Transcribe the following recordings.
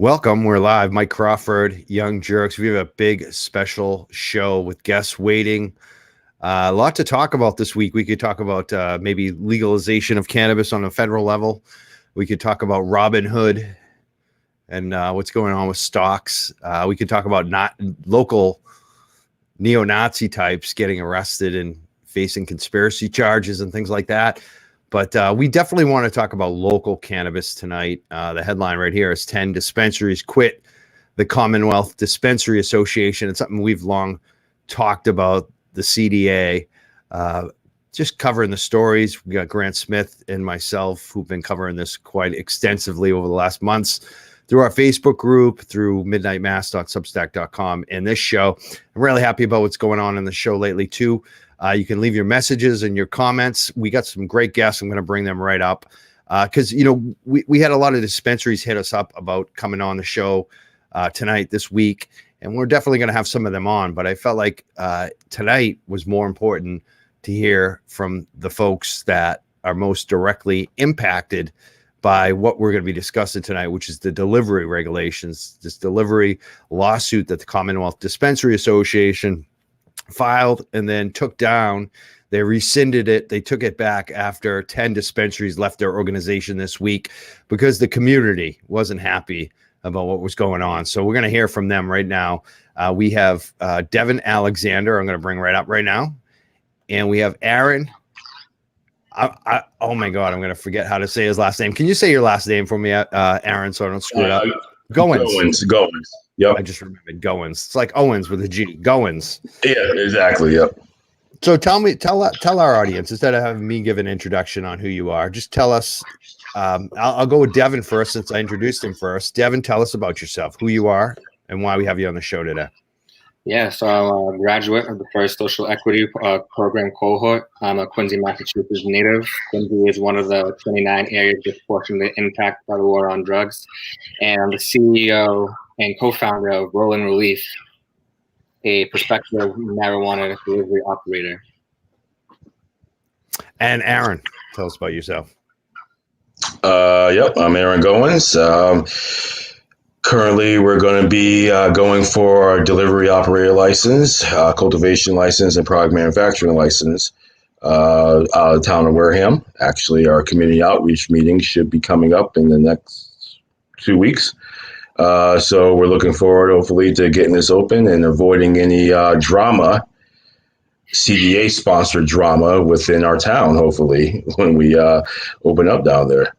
Welcome. We're live. Mike Crawford, Young Jerks. We have a big special show with guests waiting. A lot to talk about this week. We could talk about maybe legalization of cannabis on a federal level. We could talk about Robin Hood and what's going on with stocks. We could talk about not local neo-Nazi types getting arrested and facing conspiracy charges and things like that. But we definitely want to talk about local cannabis tonight. The headline right here is 10 dispensaries quit the Commonwealth Dispensary Association. It's something we've long talked about, the CDA. Just covering the stories. We got Grant Smith and myself who've been covering this quite extensively over the last months through our Facebook group, through midnightmass.substack.com, and this show. I'm really happy about what's going on in the show lately, too. You can leave your messages and your comments. We got some great guests. I'm going to bring them right up because, we had a lot of dispensaries hit us up about coming on the show tonight, this week, and we're definitely going to have some of them on. But I felt like tonight was more important to hear from the folks that are most directly impacted by what we're going to be discussing tonight, which is the delivery regulations, this delivery lawsuit that the Commonwealth Dispensary Association filed and then took down. They rescinded it. They took it back after 10 dispensaries left their organization this week because the community wasn't happy about what was going on. So we're going to hear from them right now. We have Devin Alexander, I'm going to bring right up right now. And we have Aaron. Oh my God, I'm going to forget how to say his last name. Can you say your last name for me, Aaron, so I don't screw it up? Goines. Yep. I just remembered Goines. It's like Owens with a G. Goines. Yeah, exactly. Yep. So tell our audience, instead of having me give an introduction on who you are, just tell us. I'll go with Devin first since I introduced him first. Devin, tell us about yourself, who you are, and why we have you on the show today. Yeah, so I'm a graduate of the first social equity program cohort. I'm a Quincy, Massachusetts native. Quincy is one of the 29 areas disproportionately impacted by the war on drugs. And I'm the CEO and co-founder of Releaf, a prospective marijuana delivery operator. And Aaron, tell us about yourself. Yep, I'm Aaron Goines. Currently, we're going to be going for our delivery operator license, cultivation license, and product manufacturing license out of the town of Wareham. Actually, our community outreach meeting should be coming up in the next 2 weeks. So we're looking forward, hopefully, to getting this open and avoiding any drama, CDA-sponsored drama within our town, hopefully, when we open up down there.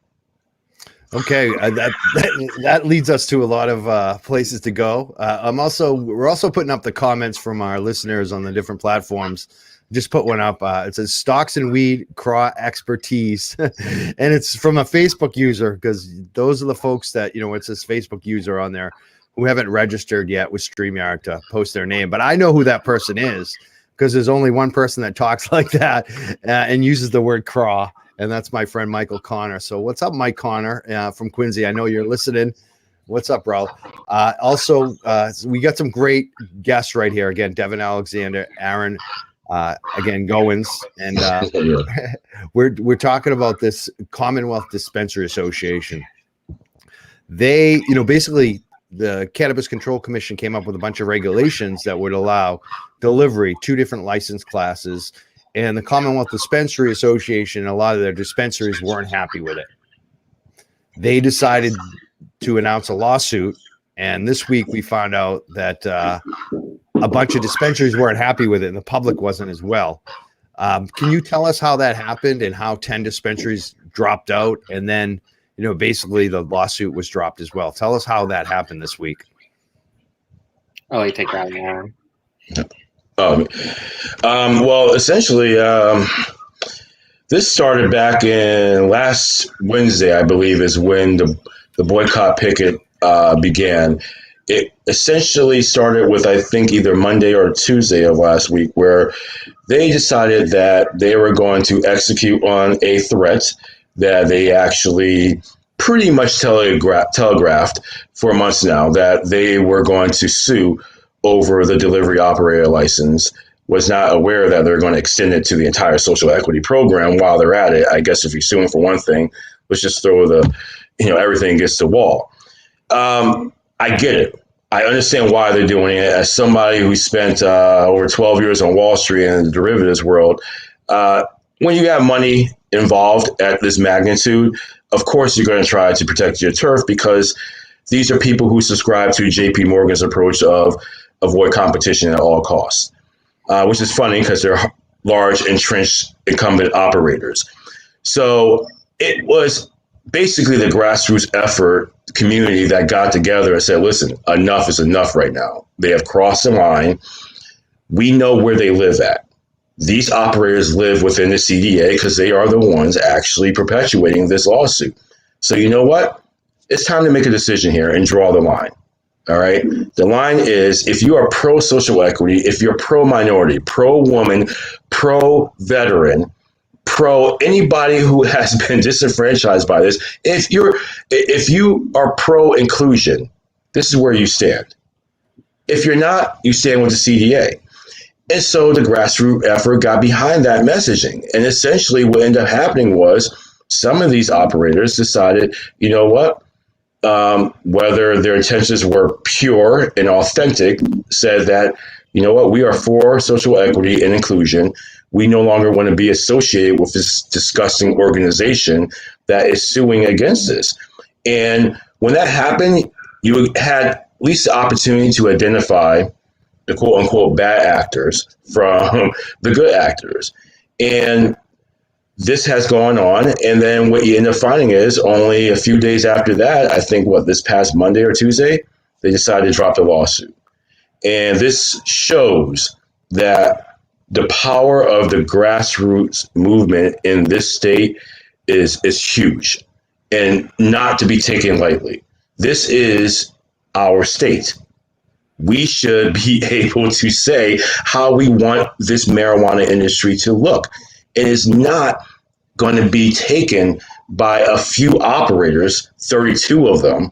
Okay, that leads us to a lot of places to go. We're also putting up the comments from our listeners on the different platforms. Just put one up. It says stocks and weed craw expertise, and it's from a Facebook user because those are the folks that it says Facebook user on there who haven't registered yet with StreamYard to post their name. But I know who that person is because there's only one person that talks like that and uses the word craw. And that's my friend Michael Connor. So what's up, Mike Connor from Quincy? I know you're listening. What's up, bro? Also, we got some great guests right here. Again, Devin Alexander, Aaron, again, Goines. And we're talking about this Commonwealth Dispensary Association. They, basically the Cannabis Control Commission came up with a bunch of regulations that would allow delivery, 2 different license classes. And the Commonwealth Dispensary Association, a lot of their dispensaries weren't happy with it. They decided to announce a lawsuit. And this week we found out that a bunch of dispensaries weren't happy with it and the public wasn't as well. Can you tell us how that happened and how 10 dispensaries dropped out? And then, basically the lawsuit was dropped as well. Tell us how that happened this week. Oh, you take that one. Well, essentially, this started back in last Wednesday, I believe, is when the boycott picket began. It essentially started with, I think, either Monday or Tuesday of last week, where they decided that they were going to execute on a threat that they actually pretty much telegraphed for months now, that they were going to sue over the delivery operator license. Was not aware that they're going to extend it to the entire social equity program while they're at it. I guess if you're suing for one thing, let's just throw everything against the wall. I get it. I understand why they're doing it. As somebody who spent over 12 years on Wall Street and the derivatives world, when you got money involved at this magnitude, of course you're going to try to protect your turf, because these are people who subscribe to JP Morgan's approach of avoid competition at all costs, which is funny because they're large, entrenched, incumbent operators. So it was basically the grassroots effort community that got together and said, listen, enough is enough right now. They have crossed the line. We know where they live at. These operators live within the CDA because they are the ones actually perpetuating this lawsuit. So you know what? It's time to make a decision here and draw the line. All right. The line is, if you are pro social equity, if you're pro minority, pro woman, pro veteran, pro anybody who has been disenfranchised by this, if you are pro inclusion, this is where you stand. If you're not, you stand with the CDA. And so the grassroots effort got behind that messaging. And essentially what ended up happening was some of these operators decided, you know what, whether their intentions were pure and authentic, said that, you know what, we are for social equity and inclusion. We no longer want to be associated with this disgusting organization that is suing against this. And when that happened, you had at least the opportunity to identify the quote unquote bad actors from the good actors. And this has gone on. And then what you end up finding is only a few days after that, I think this past Monday or Tuesday, they decided to drop the lawsuit. And this shows that the power of the grassroots movement in this state is huge and not to be taken lightly. This is our state. We should be able to say how we want this marijuana industry to look. It is not going to be taken by a few operators, 32 of them,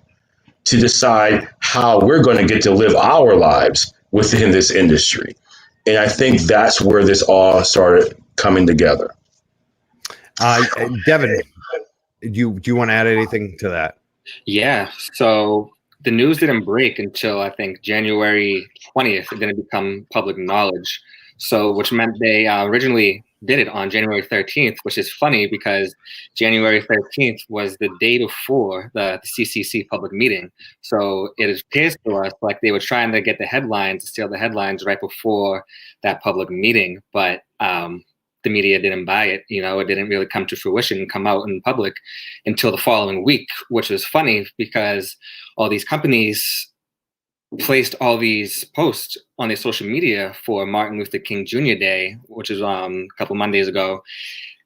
to decide how we're going to get to live our lives within this industry. And I think that's where this all started coming together. Devin, do you want to add anything to that? Yeah. So the news didn't break until I think January 20th. It didn't become public knowledge. So, which meant they originally did it on January 13th, which is funny because January 13th was the day before the CCC public meeting. So it appears to us like they were trying to get the headlines, steal the headlines right before that public meeting, but the media didn't buy it. You know, it didn't really come to fruition, come out in public until the following week, which is funny because all these companies placed all these posts on their social media for Martin Luther King Jr. Day, which is a couple Mondays ago,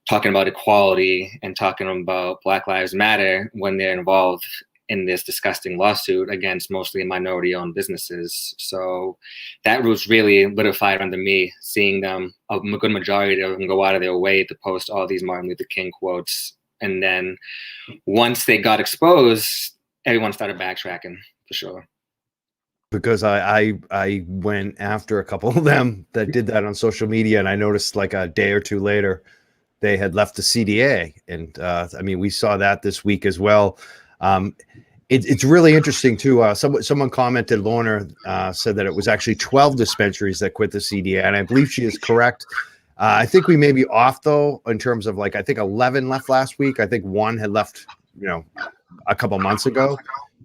talking about equality and talking about Black Lives Matter when they're involved in this disgusting lawsuit against mostly minority-owned businesses. So that was really lidified under me, seeing them, a good majority of them, go out of their way to post all these Martin Luther King quotes. And then once they got exposed, everyone started backtracking, for sure. Because I went after a couple of them that did that on social media, and I noticed like a day or two later, they had left the CDA. And I mean, we saw that this week as well. It's really interesting too. Someone commented, Lorna said that it was actually 12 dispensaries that quit the CDA, and I believe she is correct. I think we may be off though in terms of like, I think 11 left last week. I think one had left, you know, a couple months ago,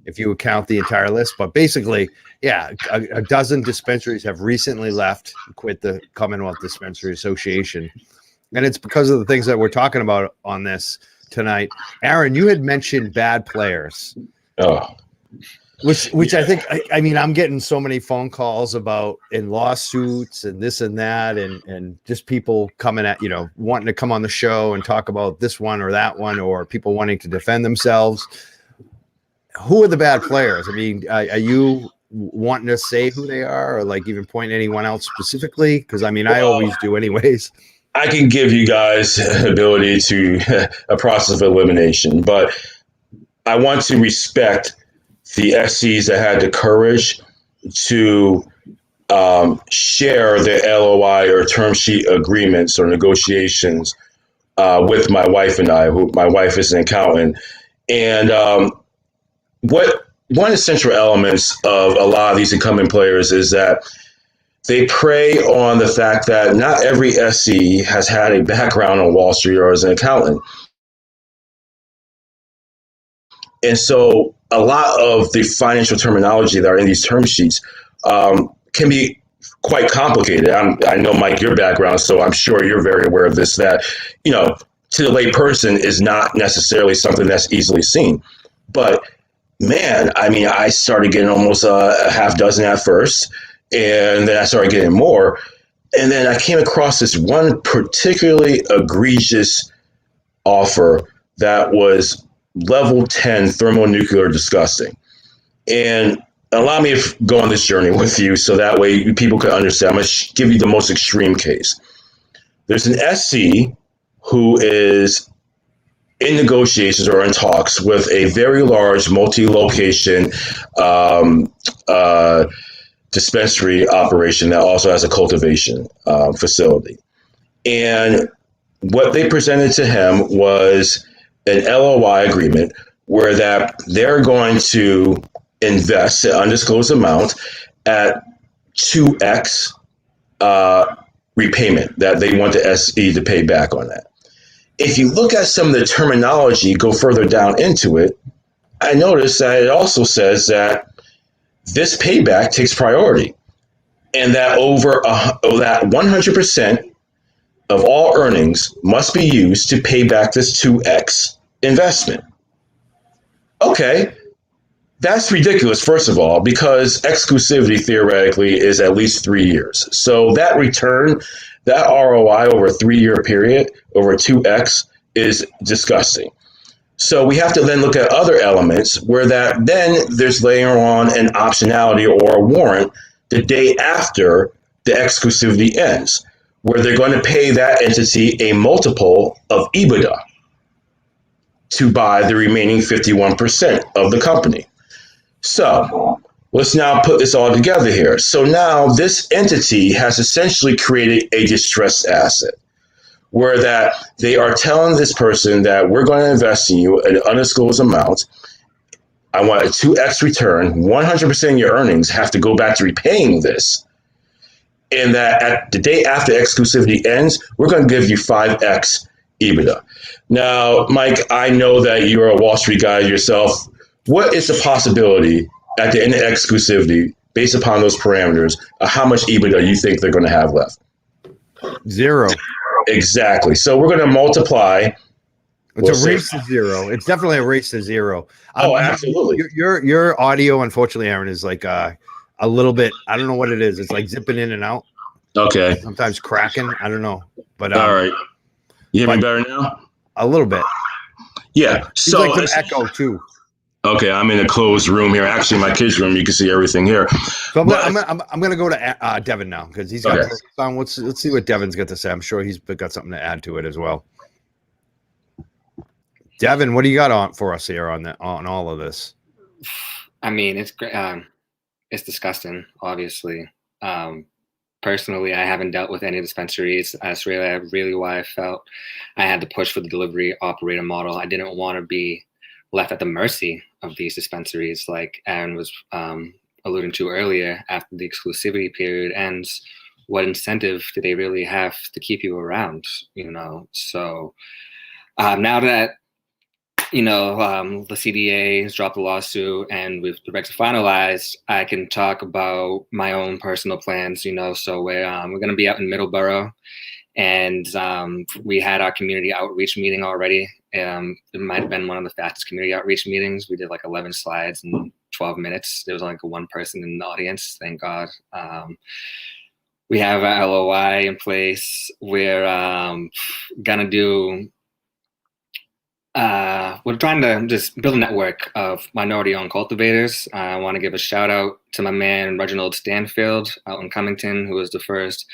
if you would count the entire list. But basically, yeah, a dozen dispensaries have recently left, quit the Commonwealth Dispensary Association. And it's because of the things that we're talking about on this tonight. Aaron, you had mentioned bad players. Oh, Which I think, I mean, I'm getting so many phone calls about in lawsuits and this and that, and just people coming at, you know, wanting to come on the show and talk about this one or that one, or people wanting to defend themselves. Who are the bad players? I mean, are you wanting to say who they are, or like even point anyone out specifically? Because I mean, I always do anyways. I can give you guys ability to a process of elimination, but I want to respect the SCs that had the courage to share their LOI or term sheet agreements or negotiations with my wife and I, who my wife is an accountant. And what one of the central elements of a lot of these incumbent players is that they prey on the fact that not every SC has had a background on Wall Street or as an accountant. And so a lot of the financial terminology that are in these term sheets can be quite complicated. I know, Mike, your background, so I'm sure you're very aware of this, that, you know, to the lay person is not necessarily something that's easily seen. But man, I mean, I started getting almost a half dozen at first, and then I started getting more. And then I came across this one particularly egregious offer that was level 10 thermonuclear disgusting. And allow me to go on this journey with you so that way people can understand. I'm going to give you the most extreme case. There's an SC who is in negotiations or in talks with a very large multi-location dispensary operation that also has a cultivation facility. And what they presented to him was an LOI agreement where that they're going to invest an undisclosed amount at 2x repayment that they want the SE to pay back on that. If you look at some of the terminology, go further down into it, I noticed that it also says that this payback takes priority and that that 100% of all earnings must be used to pay back this 2x investment. Okay, that's ridiculous, first of all, because exclusivity theoretically is at least 3 years. So that return, that ROI over a 3-year period, over 2x, is disgusting. So we have to then look at other elements where that then there's later on an optionality or a warrant the day after the exclusivity ends, where they're going to pay that entity a multiple of EBITDA to buy the remaining 51% of the company. So let's now put this all together here. So now this entity has essentially created a distressed asset where that they are telling this person that we're going to invest in you an undisclosed amount. I want a 2x return. 100% of your earnings have to go back to repaying this. And that at the day after exclusivity ends, we're going to give you 5x EBITDA. Now, Mike, I know that you're a Wall Street guy yourself. What is the possibility at the end of exclusivity, based upon those parameters, of how much EBITDA you think they're going to have left? 0. Exactly. So we're going to multiply. It's a race to 0. It's definitely a race to 0. Oh, absolutely. Your audio, unfortunately, Aaron, is like a little bit. I don't know what it is. It's like zipping in and out. Okay. Sometimes cracking. I don't know. But all right. You hear me better now? A little bit. Yeah. So like an echo too. Okay, I'm in a closed room here. Actually, my kids' room. You can see everything here. So I'm gonna go to Devin now because he's got on. Let's see what Devin's got to say. I'm sure he's got something to add to it as well. Devin, what do you got on for us here on all of this? I mean, it's great. It's disgusting, obviously. Personally, I haven't dealt with any dispensaries. That's really why I felt I had to push for the delivery operator model. I didn't want to be left at the mercy of these dispensaries, like Aaron was alluding to earlier. After the exclusivity period ends, what incentive do they really have to keep you around? You know, so now that the CDA has dropped the lawsuit and the regs are finalized, I can talk about my own personal plans. So we're going to be out in Middleborough, and we had our community outreach meeting already. It might have been one of the fastest community outreach meetings. We did like 11 slides in 12 minutes. There was only like one person in the audience, thank God. We have our LOI in place. We're gonna do. We're trying to just build a network of minority-owned cultivators. I want to give a shout out to my man Reginald Stanfield out in Cummington, who was the first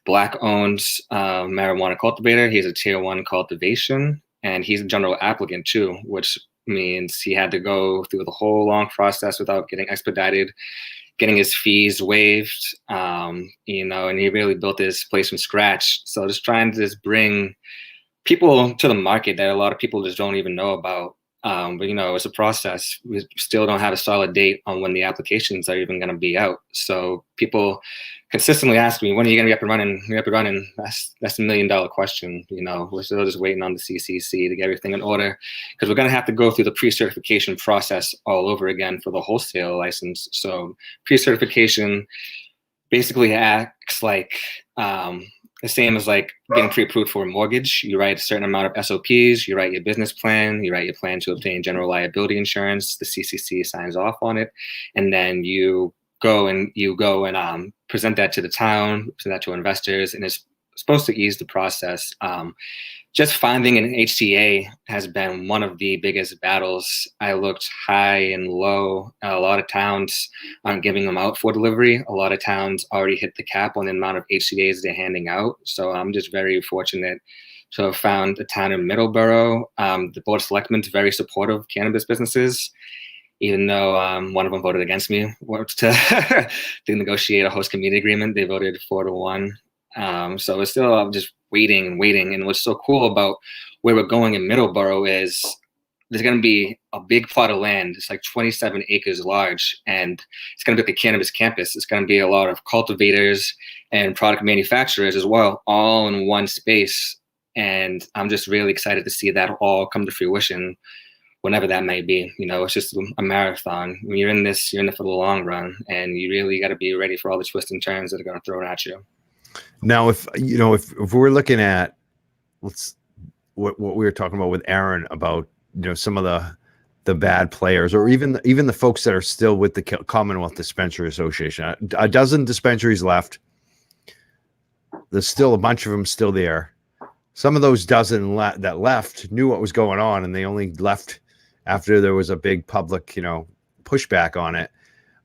Black-owned marijuana cultivator. He's a Tier 1 cultivation, and he's a general applicant too, which means he had to go through the whole long process without getting expedited, getting his fees waived, and he really built this place from scratch. So just trying to just bring people to the market that a lot of people just don't even know about. But it's a process. We still don't have a solid date on when the applications are even going to be out. So people consistently ask me, when are you going to be up and running? You're up and running. That's $1 million question. We're still just waiting on the CCC to get everything in order, because we're going to have to go through the pre-certification process all over again for the wholesale license. So pre-certification basically acts like the same as like getting pre-approved for a mortgage. You write a certain amount of SOPs, you write your business plan, you write your plan to obtain general liability insurance, the CCC signs off on it, and then you go and present that to the town, present that to investors, and it's supposed to ease the process. Just finding an HCA has been one of the biggest battles. I looked high and low. A lot of towns aren't giving them out for delivery. A lot of towns already hit the cap on the amount of HCAs they're handing out. So I'm just very fortunate to have found a town in Middleborough. The Board of Selectmen is very supportive of cannabis businesses, even though one of them voted against me to negotiate a host community agreement. They voted 4-1. So it's still, I'm just waiting and waiting. And what's so cool about where we're going in Middleborough is there's going to be a big plot of land. It's like 27 acres large, and it's going to be like a cannabis campus. It's going to be a lot of cultivators and product manufacturers as well, all in one space. And I'm just really excited to see that all come to fruition, whenever that may be. It's just a marathon. When you're in this, you're in it for the long run, and you really got to be ready for all the twists and turns that are going to throw it at you. Now, if we're looking at what we were talking about with Aaron about, some of the bad players, or even the folks that are still with the Commonwealth Dispensary Association, a dozen dispensaries left. There's still a bunch of them still there. Some of those dozen that left knew what was going on, and they only left after there was a big public, pushback on it.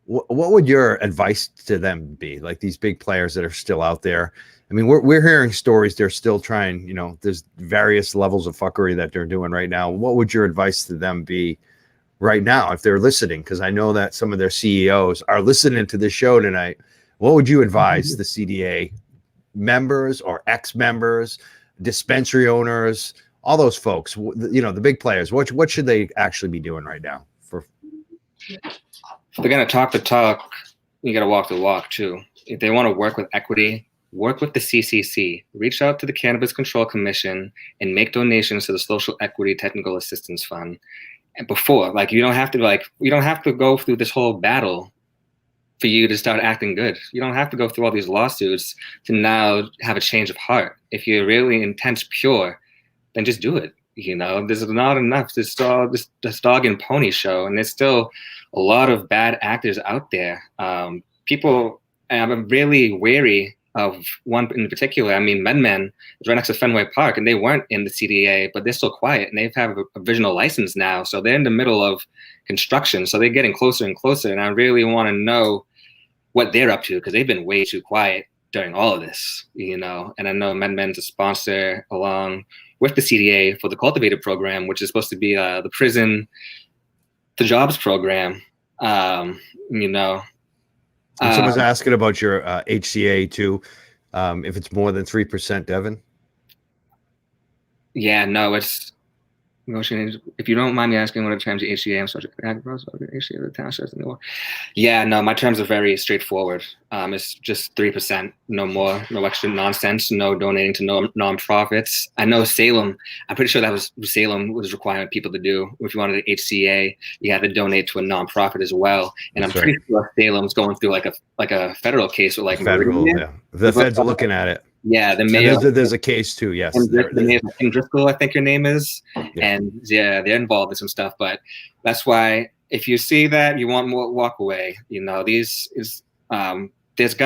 What would your advice to them be? Like these big players that are still out there. I mean, we're hearing stories. They're still trying, there's various levels of fuckery that they're doing right now. What would your advice to them be right now if they're listening? Because I know that some of their CEOs are listening to this show tonight. What would you advise the CDA members or ex-members, dispensary owners, all those folks, the big players? What should they actually be doing right now? If they're going to talk the talk, you got to walk the walk too. If they want to work with equity, work with the CCC, reach out to the Cannabis Control Commission and make donations to the Social Equity Technical Assistance Fund. And before, you don't have to go through this whole battle for you to start acting good. You don't have to go through all these lawsuits to now have a change of heart. If you're really intent pure, then just do it. There's not enough. This dog and pony show, and there's still a lot of bad actors out there. I'm really wary of one in particular. I mean, MedMen is right next to Fenway Park, and they weren't in the CDA, but they're still quiet, and they have a provisional license now. So they're in the middle of construction. So they're getting closer and closer, and I really want to know what they're up to, because they've been way too quiet during all of this, And I know MedMen's a sponsor along with the CDA for the Cultivator program, which is supposed to be the prison to jobs program. Someone's asking about your HCA too. If it's more than 3%, Devin. Yeah, no, it's negotiating. If you don't mind me asking, what are the terms of HCA? I'm sorry, HCA the town says anymore. Yeah, no, my terms are very straightforward. It's just 3%, no more, no extra nonsense, no donating to no nonprofits. I know Salem. I'm pretty sure Salem was requiring people to do. If you wanted an HCA, you had to donate to a nonprofit as well. And I'm pretty sure Salem's going through like a federal case with federal. Yeah, the feds are looking at it. Yeah, the mayor. There's a case too. Yes, the mayor, Kim Driscoll, I think your name is, and they're involved in some stuff. But that's why if you see that, you want more, walk away. There's going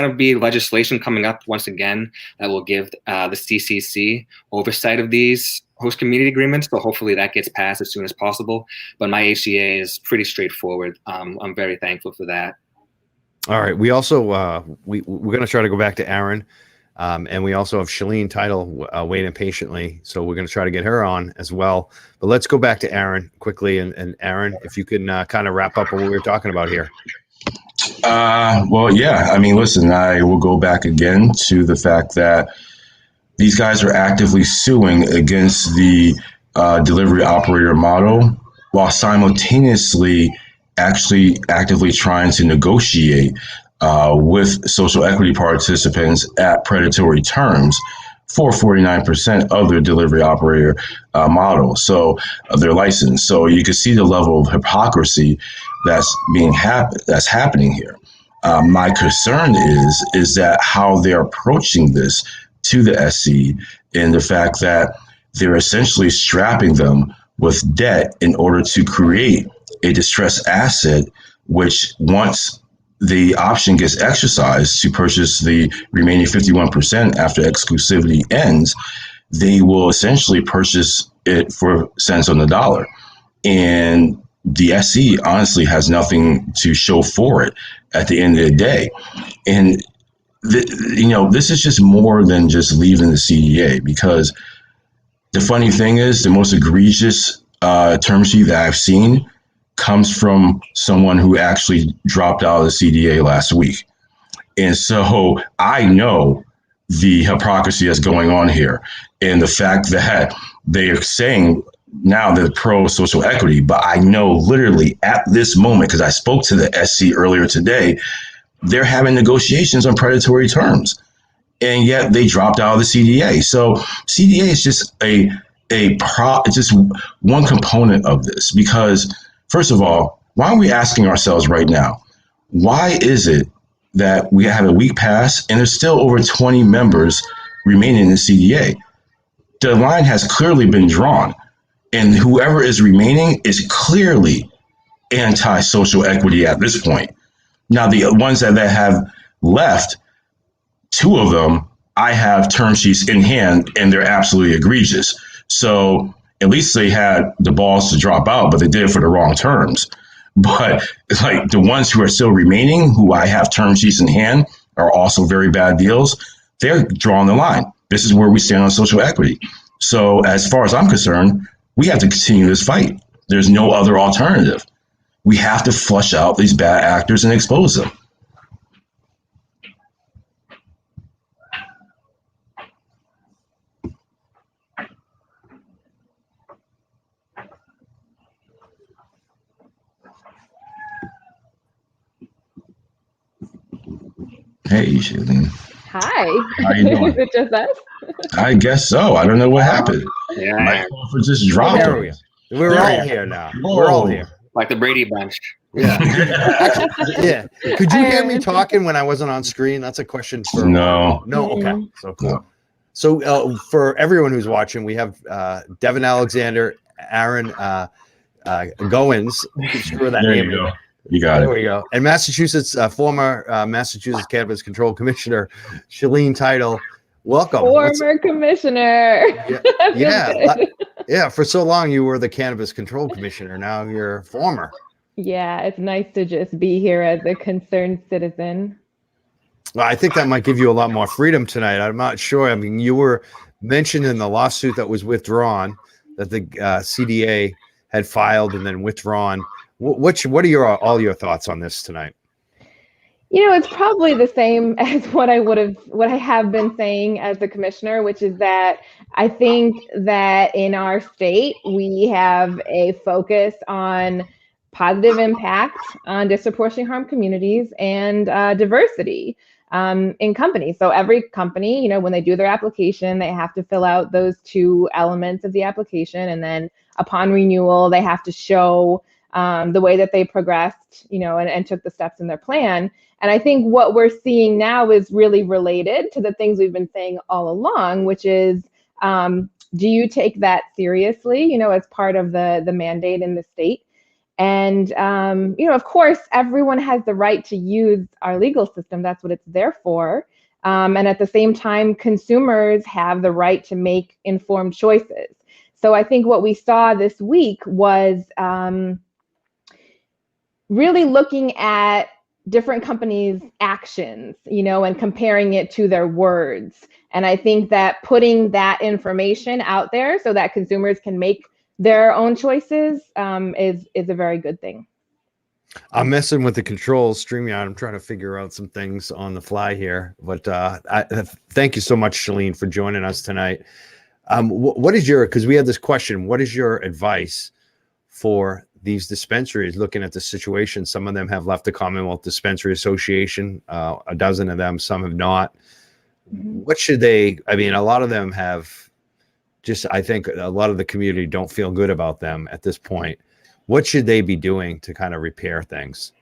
to be legislation coming up once again that will give the CCC oversight of these host community agreements. So hopefully that gets passed as soon as possible. But my HCA is pretty straightforward. I'm very thankful for that. All right. We also we're going to try to go back to Aaron. And we also have Shaleen Title waiting patiently. So we're going to try to get her on as well. But let's go back to Aaron quickly. And Aaron, if you can kind of wrap up what we were talking about here. Well, yeah. I mean, listen, I will go back again to the fact that these guys are actively suing against the delivery operator model. while simultaneously actually actively trying to negotiate with social equity participants at predatory terms for 49% of their delivery operator model, so their license. So you can see the level of hypocrisy that's that's happening here. My concern is that how they're approaching this to the SC, and the fact that they're essentially strapping them with debt in order to create a distressed asset, which once the option gets exercised to purchase the remaining 51% after exclusivity ends, they will essentially purchase it for cents on the dollar. And the SC honestly has nothing to show for it at the end of the day. And, this is just more than just leaving the CDA, because the funny thing is the most egregious term sheet that I've seen comes from someone who actually dropped out of the CDA last week. And so I know the hypocrisy that's going on here, and the fact that they are saying now they're pro social equity, but I know literally at this moment, because I spoke to the SC earlier today, they're having negotiations on predatory terms, and yet they dropped out of the CDA. So CDA is just it's just one component of this, because first of all, why are we asking ourselves right now, why is it that we have a week pass and there's still over 20 members remaining in the CDA? The line has clearly been drawn, and whoever is remaining is clearly anti-social equity at this point. Now, the ones that have left, two of them, I have term sheets in hand, and they're absolutely egregious. So at least they had the balls to drop out, but they did it for the wrong terms. But like the ones who are still remaining, who I have term sheets in hand, are also very bad deals. They're drawing the line. This is where we stand on social equity. So as far as I'm concerned, we have to continue this fight. There's no other alternative. We have to flush out these bad actors and expose them. Hey, Shaleen. Hi. How you doing? Is it just us? I guess so. I don't know what happened. Yeah, My Crawford just dropped. There we go. We're all here now. We're all here. like the Brady Bunch. Yeah. Actually, yeah. Could you hear me talking when I wasn't on screen? That's a question for No. No. Okay. So cool. No. So for everyone who's watching, we have Devin Alexander, Aaron Goines. Screw that There name. you go. You got There it. we go. And Massachusetts, former Massachusetts Cannabis Control Commissioner, Shaleen Title. Welcome. Former commissioner. Yeah. For so long, you were the Cannabis Control Commissioner. Now you're former. Yeah, it's nice to just be here as a concerned citizen. Well, I think that might give you a lot more freedom tonight. I'm not sure. I mean, you were mentioned in the lawsuit that was withdrawn, that the CDA had filed and then withdrawn. What are all your thoughts on this tonight? It's probably the same as what I have been saying as the commissioner, which is that I think that in our state, we have a focus on positive impact on disproportionately harmed communities and diversity in companies. So every company, when they do their application, they have to fill out those two elements of the application. And then upon renewal, they have to show the way that they progressed, and took the steps in their plan. And I think what we're seeing now is really related to the things we've been saying all along, which is, do you take that seriously, as part of the mandate in the state? And, of course, everyone has the right to use our legal system. That's what it's there for. And at the same time, consumers have the right to make informed choices. So I think what we saw this week was really looking at different companies' actions, and comparing it to their words. And I think that putting that information out there so that consumers can make their own choices is a very good thing. I'm messing with the controls, StreamYard. I'm trying to figure out some things on the fly here. But thank you so much, Shaleen, for joining us tonight. What is because we had this question, what is your advice for these dispensaries, looking at the situation. Some of them have left the Commonwealth Dispensary Association, a dozen of them, some have not. What should they, I mean, a lot of them have just, I think a lot of the community don't feel good about them at this point. What should they be doing to kind of repair things?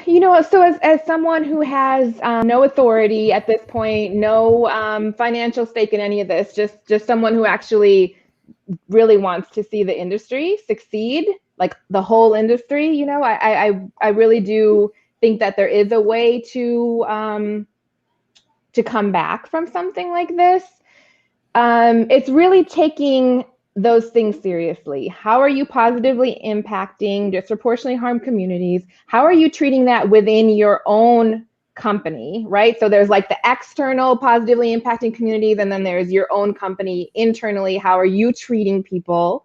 You know, so as someone who has no authority at this point, no financial stake in any of this, just someone who actually really wants to see the industry succeed, like the whole industry, you know, I really do think that there is a way to come back from something like this. It's really taking those things seriously. How are you positively impacting disproportionately harmed communities? How are you treating that within your own company, right? So there's like the external positively impacting communities, and then there's your own company internally. How are you treating people?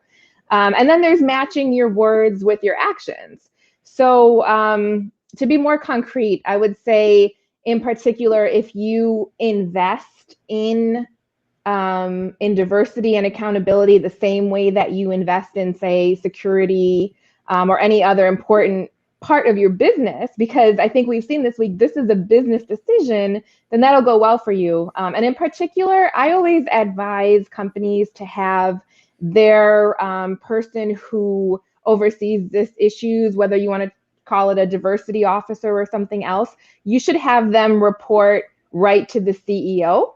And then there's matching your words with your actions. So to be more concrete, I would say in particular, if you invest in diversity and accountability the same way that you invest in, say, security or any other important part of your business, because I think we've seen this week, this is a business decision, then that'll go well for you. And in particular, I always advise companies to have their person who oversees this issues, whether you want to call it a diversity officer or something else, you should have them report right to the CEO.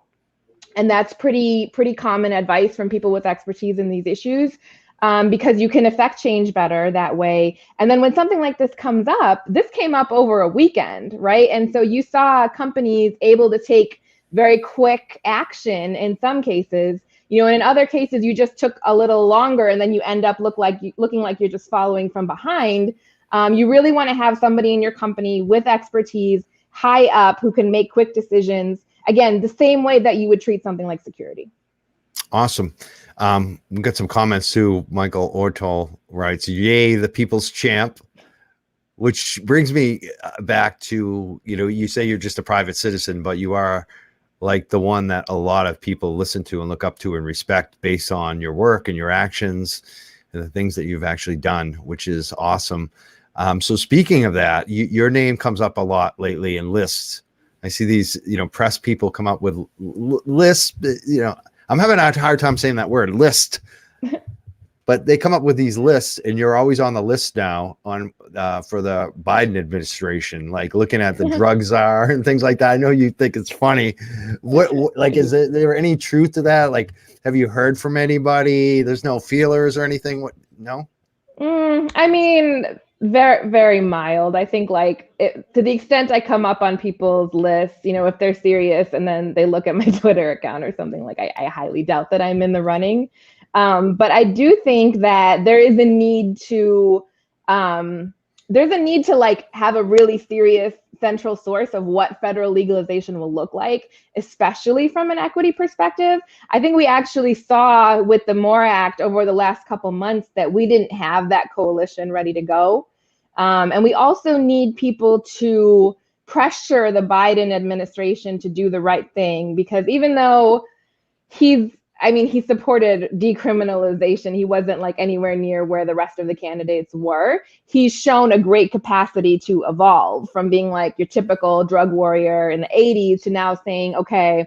And that's pretty common advice from people with expertise in these issues, because you can affect change better that way. And then when something like this comes up, this came up over a weekend, right? And so you saw companies able to take very quick action in some cases, you know, and in other cases, you just took a little longer and then you end up looking like you're just following from behind. You really want to have somebody in your company with expertise, high up, who can make quick decisions. Again, the same way that you would treat something like security. Awesome. We've got some comments too. Michael Ortol writes, "Yay, the people's champ," which brings me back to, you know, you say you're just a private citizen, but you are like the one that a lot of people listen to and look up to and respect based on your work and your actions and the things that you've actually done, which is awesome. So speaking of that, your name comes up a lot lately in lists. I see these, you know, press people come up with lists, you know, I'm having a hard time saying that word, list, but they come up with these lists, and you're always on the list now on for the Biden administration, like looking at the drug czar and things like that. I know you think it's funny. What like, is there any truth to that? Like, have you heard from anybody? There's no feelers or anything? What? No? I mean, very, very mild. I think like to the extent I come up on people's lists, you know, if they're serious and then they look at my Twitter account or something, like I highly doubt that I'm in the running. But I do think that there is a need to, like have a really serious central source of what federal legalization will look like, especially from an equity perspective. I think we actually saw with the MORE Act over the last couple months that we didn't have that coalition ready to go. And we also need people to pressure the Biden administration to do the right thing, because even though he supported decriminalization, he wasn't like anywhere near where the rest of the candidates were. He's shown a great capacity to evolve from being like your typical drug warrior in the 80s to now saying, okay,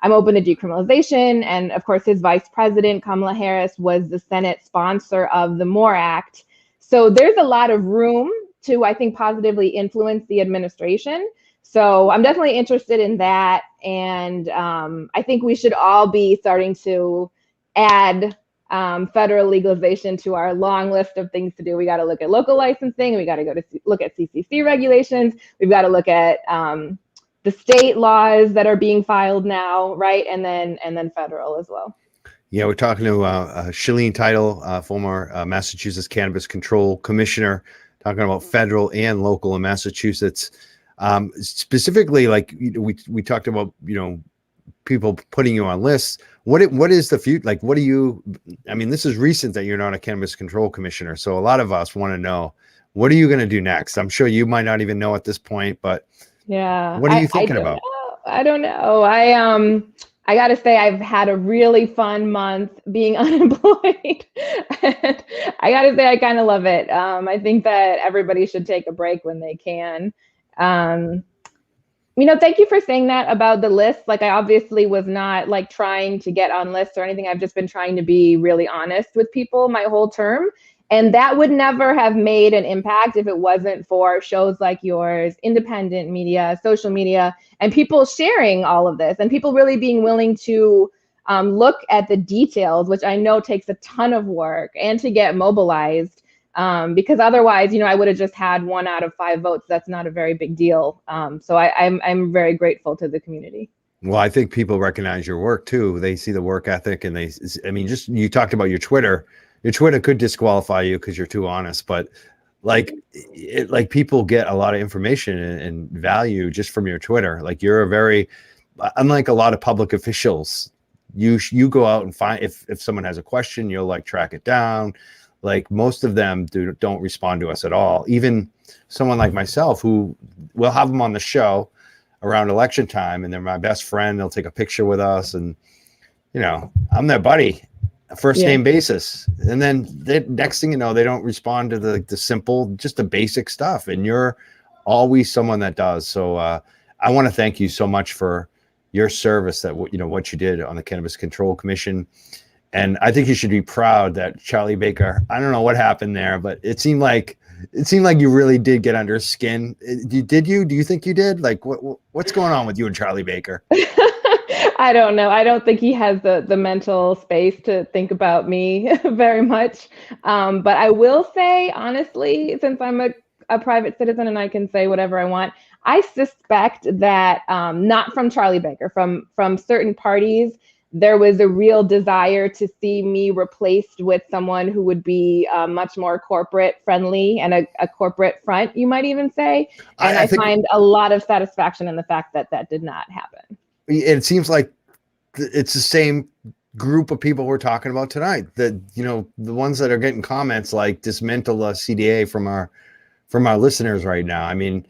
I'm open to decriminalization. And of course, his vice president, Kamala Harris, was the Senate sponsor of the MORE Act. So there's a lot of room to, I think, positively influence the administration. So I'm definitely interested in that. And I think we should all be starting to add federal legalization to our long list of things to do. We got to look at local licensing. We got to look at CCC regulations. We've got to look at the state laws that are being filed now, right? And then federal as well. Yeah, we're talking to Shaleen Title, former Massachusetts Cannabis Control Commissioner, talking about federal and local in Massachusetts. Specifically, like we talked about, you know, people putting you on lists. What is the future? Like, what do you? I mean, this is recent that you're not a Cannabis Control Commissioner, so a lot of us want to know, what are you going to do next? I'm sure you might not even know at this point, but yeah, what are you thinking about? I don't know. I got to say, I've had a really fun month being unemployed. And I got to say, I kind of love it. I think that everybody should take a break when they can. Thank you for saying that about the list. Like, I obviously was not like trying to get on lists or anything. I've just been trying to be really honest with people my whole term. And that would never have made an impact if it wasn't for shows like yours, independent media, social media, and people sharing all of this and people really being willing to look at the details, which I know takes a ton of work, and to get mobilized. Because otherwise, I would have just had 1 out of 5 votes. That's not a very big deal. So I'm very grateful to the community. Well, I think people recognize your work too. They see the work ethic, and just you talked about your Twitter. Your Twitter could disqualify you because you're too honest, but like people get a lot of information and value just from your Twitter. Like, you're unlike a lot of public officials. You go out and find, if someone has a question, you'll like track it down. Like, most of them don't respond to us at all. Even someone like myself, who we'll have them on the show around election time, and they're my best friend. They'll take a picture with us, and I'm their buddy, first name basis. And then next thing you know, they don't respond to the simple, just the basic stuff. And you're always someone that does. So I want to thank you so much for your service, that what you did on the Cannabis Control Commission. And I think you should be proud that Charlie Baker, I don't know what happened there, but it seemed like you really did get under his skin. Do you think you did? Like, what's going on with you and Charlie Baker? I don't know. I don't think he has the mental space to think about me very much. But I will say, honestly, since I'm a private citizen and I can say whatever I want, I suspect that not from Charlie Baker, from certain parties, there was a real desire to see me replaced with someone who would be much more corporate friendly and a corporate front, you might even say. And I find a lot of satisfaction in the fact that that did not happen. It seems like it's the same group of people we're talking about tonight. That, the ones that are getting comments like dismantle CDA from our listeners right now. I mean,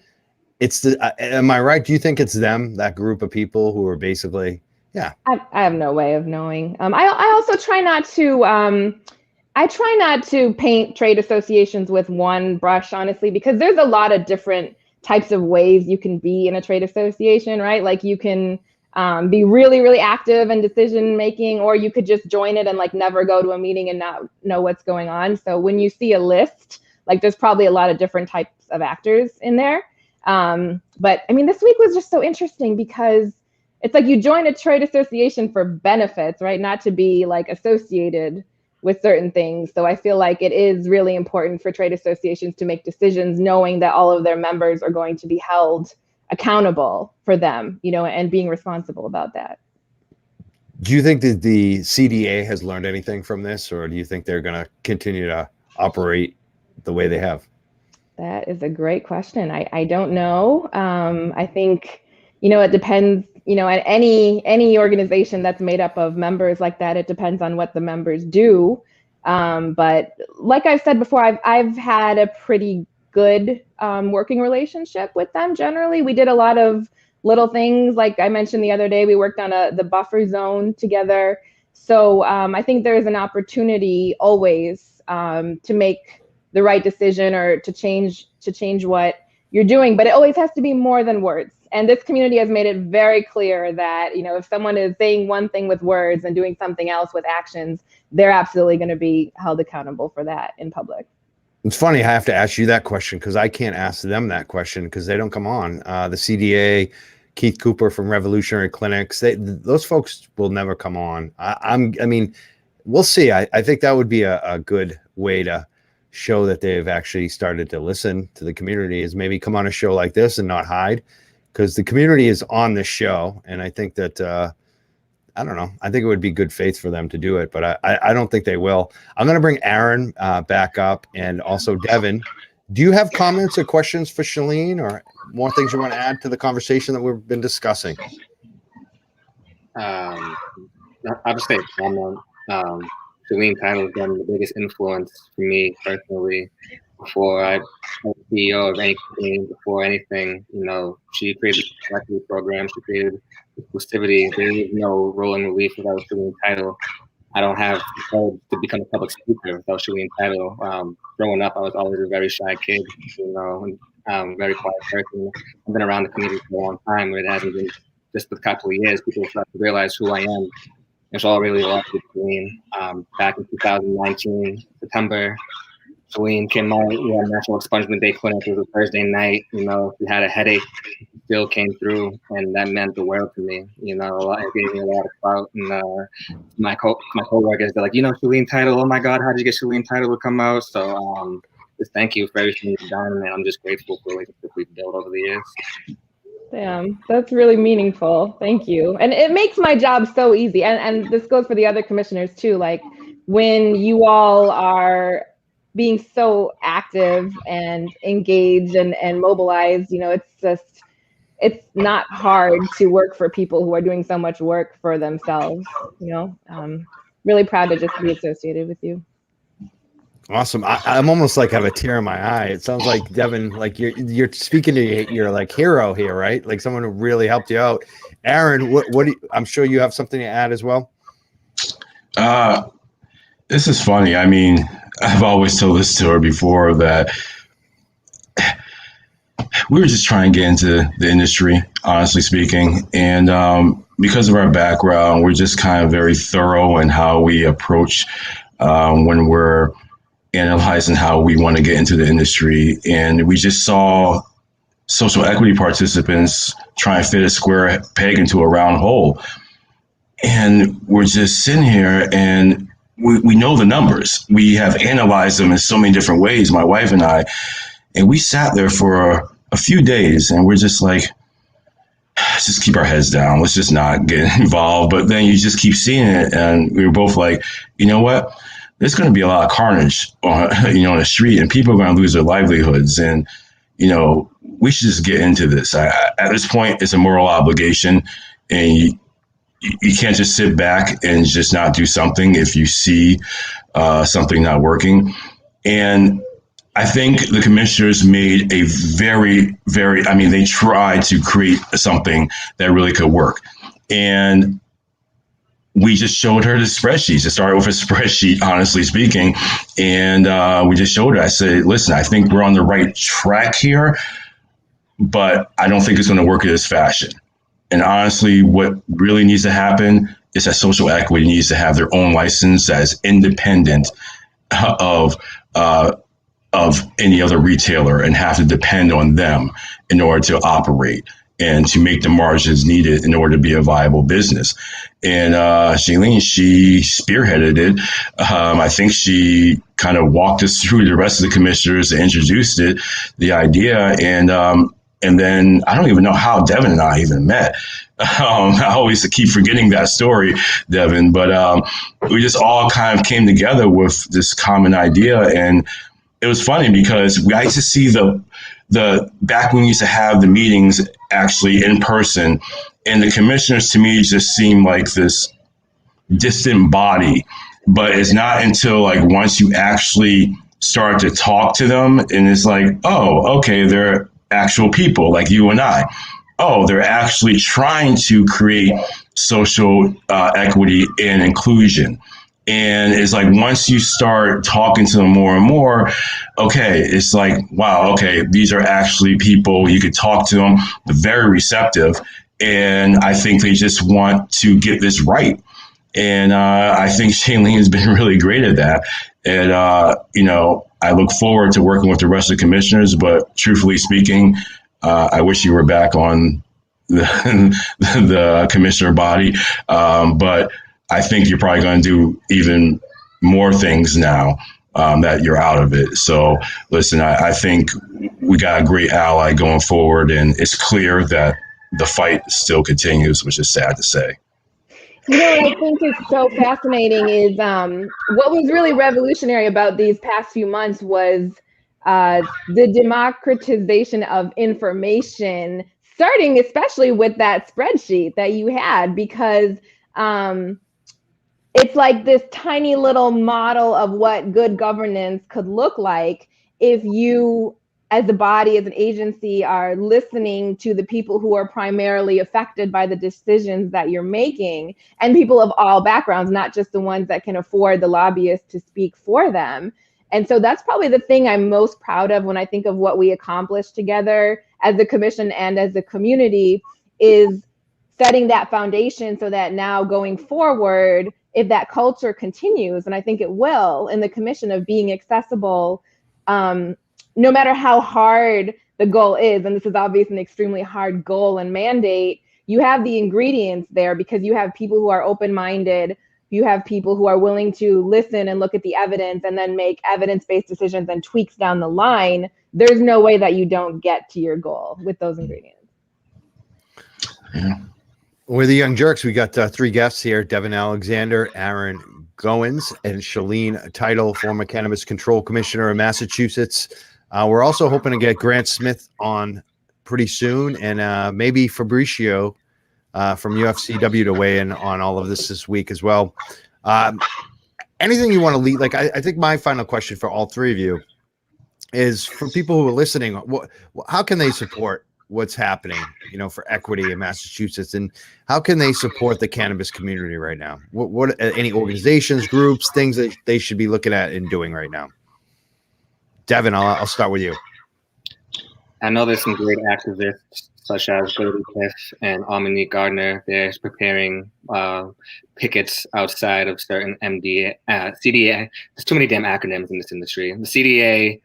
am I right? Do you think it's them, that group of people who are basically... Yeah, I have no way of knowing. I also try not to paint trade associations with one brush, honestly, because there's a lot of different types of ways you can be in a trade association, right? Like, you can be really, really active in decision making, or you could just join it and like never go to a meeting and not know what's going on. So when you see a list, like, there's probably a lot of different types of actors in there. But I mean, this week was just so interesting because it's like you join a trade association for benefits, right? Not to be like associated with certain things. So I feel like it is really important for trade associations to make decisions knowing that all of their members are going to be held accountable for them, and being responsible about that. Do you think that the CDA has learned anything from this, or do you think they're going to continue to operate the way they have? That is a great question. I don't know. I think, it depends. At any organization that's made up of members like that, it depends on what the members do. But like I've said before, I've had a pretty good working relationship with them. Generally, we did a lot of little things. Like I mentioned the other day, we worked on the buffer zone together. So I think there's an opportunity always to make the right decision or to change what you're doing, but it always has to be more than words. And this community has made it very clear that, if someone is saying one thing with words and doing something else with actions, they're absolutely going to be held accountable for that in public. It's funny, I have to ask you that question because I can't ask them that question because they don't come on. The CDA, Keith Cooper from Revolutionary Clinics, those folks will never come on. I mean, we'll see. I think that would be a good way to show that they've actually started to listen to the community, is maybe come on a show like this and not hide. Because the community is on this show, and I think that I don't know. I think it would be good faith for them to do it, but I don't think they will. I'm going to bring Aaron back up, and also Devin. Do you have comments or questions for Shaleen, or more things you want to add to the conversation that we've been discussing? I'll just say a comment. Shaleen Title has been the biggest influence for me personally before I was CEO of any company, before anything. You know, she created the equity program. She created exclusivity. There is no rolling relief without Shaleen Title. I don't have the courage to become a public speaker without Shaleen Title. Growing up, I was always a very shy kid, you know, and very quiet person. I've been around the community for a long time, but it hasn't been just a couple of years. People start to realize who I am. It's all really a lot with Shaleen. Back in 2019, September, Shaleen came out. We had National Expungement Day clinic. It was a Thursday night. You know, we had a headache. Still came through, and that meant the world to me. You know, it gave me a lot of clout. And my coworkers, they're like, you know, Shaleen Title. Oh my God, how did you get Shaleen Title to come out? So just thank you for everything you've done, and I'm just grateful for the relationship we've built over the years. Damn, that's really meaningful. Thank you. And it makes my job so easy. And this goes for the other commissioners too. Like when you all are being so active and engaged and mobilized, you know, it's not hard to work for people who are doing so much work for themselves, you know. Really proud to just be associated with you. Awesome. I'm almost like have a tear in my eye. It sounds like Devin, like you're speaking to your like hero here, right? Like someone who really helped you out. Aaron, what do you, I'm sure you have something to add as well. This is funny. I mean, I've always told this to her before that we were just trying to get into the industry, honestly speaking. And because of our background, we're just kind of very thorough in how we approach when we're analyzing how we want to get into the industry. And we just saw social equity participants try and fit a square peg into a round hole. And we're just sitting here and we know the numbers. We have analyzed them in so many different ways, my wife and I. And we sat there for a few days and we're just like, let's just keep our heads down. Let's just not get involved. But then you just keep seeing it. And we were both like, you know what? There's going to be a lot of carnage on, on the street, and people are going to lose their livelihoods. And, you know, we should just get into this. At this point, it's a moral obligation, and you can't just sit back and just not do something if you see something not working. And I think the commissioners made a very, they tried to create something that really could work. And we just showed her the spreadsheets. It started with a spreadsheet, honestly speaking. And we just showed her. I said, listen, I think we're on the right track here, but I don't think it's going to work in this fashion. And honestly, what really needs to happen is that social equity needs to have their own license that is independent of any other retailer and have to depend on them in order to operate and to make the margins needed in order to be a viable business. And Shaleen, she spearheaded it. I think she kind of walked us through the rest of the commissioners and introduced it, the idea. And then I don't even know how Devin and I even met. I always keep forgetting that story, Devin. But we just all kind of came together with this common idea. And it was funny because we used to see the back when we used to have the meetings actually in person, and the commissioners to me just seemed like this distant body. But it's not until like once you actually start to talk to them and it's like, oh, okay, they're actual people like you and I. Oh, they're actually trying to create social equity and inclusion. And it's like once you start talking to them more and more, okay, it's like, wow, okay, these are actually people. You could talk to them, they're very receptive. And I think they just want to get this right. And I think Shaleen has been really great at that. And, I look forward to working with the rest of the commissioners. But truthfully speaking, I wish you were back on the commissioner body. But I think you're probably going to do even more things now that you're out of it. So listen, I think we got a great ally going forward, and it's clear that the fight still continues, which is sad to say. You know what I think is so fascinating is what was really revolutionary about these past few months was the democratization of information, starting especially with that spreadsheet that you had, because it's like this tiny little model of what good governance could look like. if you, as a body, as an agency, are listening to the people who are primarily affected by the decisions that you're making, and people of all backgrounds, not just the ones that can afford the lobbyists to speak for them. And so that's probably the thing I'm most proud of when I think of what we accomplished together as a commission and as a community, is setting that foundation so that now going forward, if that culture continues, and I think it will, in the commission of being accessible, no matter how hard the goal is, and this is obviously an extremely hard goal and mandate, you have the ingredients there because you have people who are open-minded, you have people who are willing to listen and look at the evidence and then make evidence-based decisions and tweaks down the line. There's no way that you don't get to your goal with those ingredients. Yeah. We're the Young Jerks. We got 3 guests here: Devin Alexander, Aaron Goines, and Shaleen Title, former Cannabis Control Commissioner in Massachusetts. We're also hoping to get Grant Smith on pretty soon, and maybe Fabricio from UFCW to weigh in on all of this week as well. Anything you want to lead? Like, I think my final question for all 3 of you is, for people who are listening, how can they support what's happening, for equity in Massachusetts, and how can they support the cannabis community right now? What any organizations, groups, things that they should be looking at and doing right now? Devin, I'll start with you. I know there's some great activists such as Releaf and Monique Gardner. They're preparing pickets outside of certain CDA. There's too many damn acronyms in this industry. The CDA,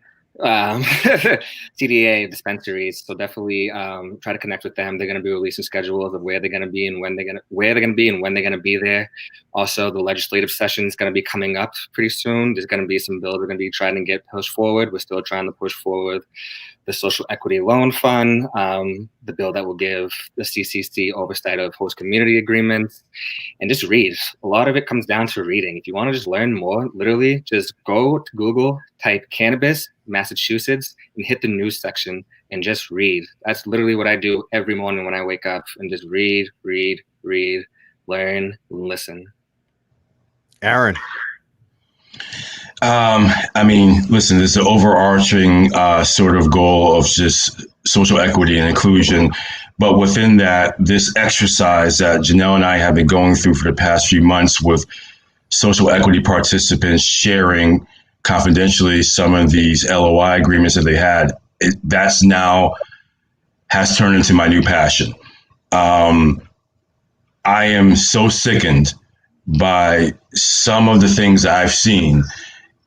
CDA dispensaries. So definitely try to connect with them. They're going to be releasing schedules of where they're going to be and when they're going to be there. Also, the legislative session is going to be coming up pretty soon. There's going to be some bills we're going to be trying to get pushed forward. We're still trying to push forward the Social Equity Loan Fund, the bill that will give the CCC oversight of host community agreements, and just read. A lot of it comes down to reading. If you want to just learn more, literally just go to Google, type cannabis, Massachusetts, and hit the news section and just read. That's literally what I do every morning when I wake up, and just read, learn, listen. Aaron. Listen, there's an overarching sort of goal of just social equity and inclusion. But within that, this exercise that Janelle and I have been going through for the past few months with social equity participants sharing confidentially some of these LOI agreements that they had, that's now has turned into my new passion. I am so sickened by some of the things I've seen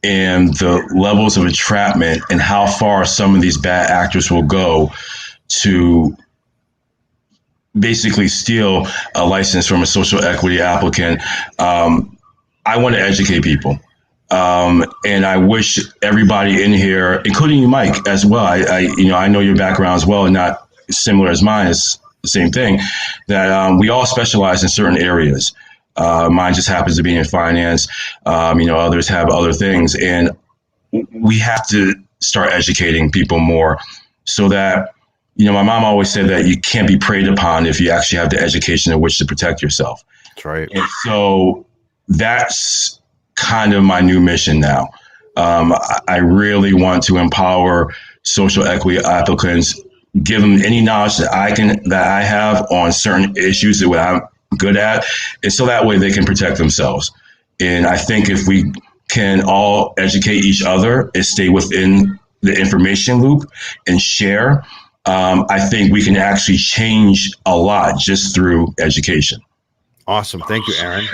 and the levels of entrapment and how far some of these bad actors will go to basically steal a license from a social equity applicant. I want to educate people. And I wish everybody in here, including you, Mike, as well. I know your background as well, and not similar as mine. It's the same thing, that we all specialize in certain areas. Mine just happens to be in finance. Others have other things, and we have to start educating people more so that, my mom always said that you can't be preyed upon if you actually have the education in which to protect yourself. That's right. And so that's kind of my new mission now. I really want to empower social equity applicants, give them any knowledge that I have on certain issues that I'm good at, and so that way they can protect themselves. And I think if we can all educate each other and stay within the information loop and share, I think we can actually change a lot just through education. Awesome. Thank you, Aaron.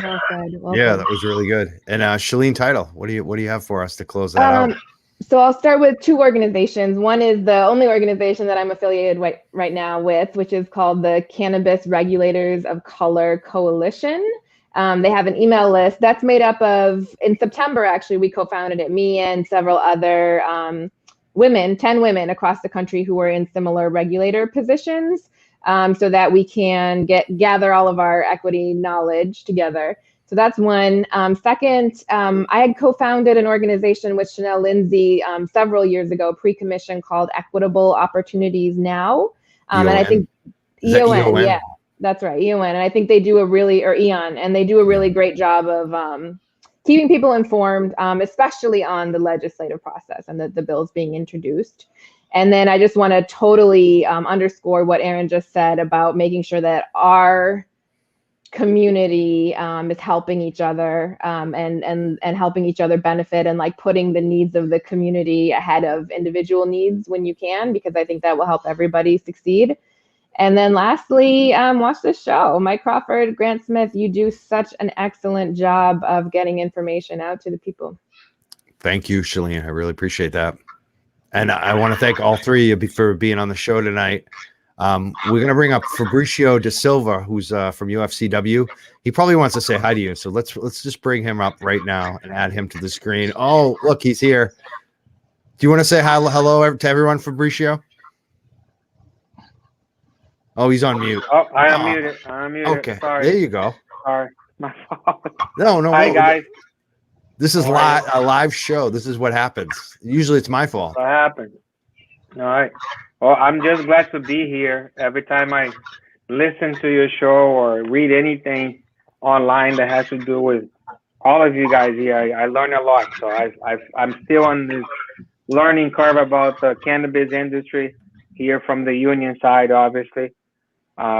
Well yeah, said. that was really good. And Shaleen Title, what do you have for us to close that out? So I'll start with 2 organizations. One is the only organization that I'm affiliated right now with, which is called the Cannabis Regulators of Color Coalition. They have an email list that's made up of, in September, actually, we co-founded it, me and several other women, 10 women across the country who were in similar regulator positions, so that we can gather all of our equity knowledge together. So that's one. Second, I had co-founded an organization with Chanel Lindsay several years ago, pre-commission, called Equitable Opportunities Now. And I think EON, yeah, that's right, EON. And I think they do a really, or EON, and they do a really great job of keeping people informed, especially on the legislative process and the bills being introduced. And then I just want to totally underscore what Aaron just said about making sure that our community is helping each other and helping each other benefit, and like putting the needs of the community ahead of individual needs when you can, because I think that will help everybody succeed. And then lastly, watch this show. Mike Crawford, Grant Smith, you do such an excellent job of getting information out to the people. Thank you, Shaleen. I really appreciate that. And I want to thank all three of you for being on the show tonight. We're going to bring up Fabricio Da Silva, who's from UFCW. He probably wants to say hi to you. So let's just bring him up right now and add him to the screen. Oh, look, he's here. Do you want to say hello to everyone, Fabricio? Oh, he's on mute. Oh, I unmuted. I'm muted. Okay, Sorry. there you go. Sorry, my fault. No. Hi, guys. This is a live show. This is what happens. Usually it's my fault. What happened? All right. Well, I'm just glad to be here. Every time I listen to your show or read anything online that has to do with all of you guys here, I learn a lot. So I'm still on this learning curve about the cannabis industry here from the union side, obviously.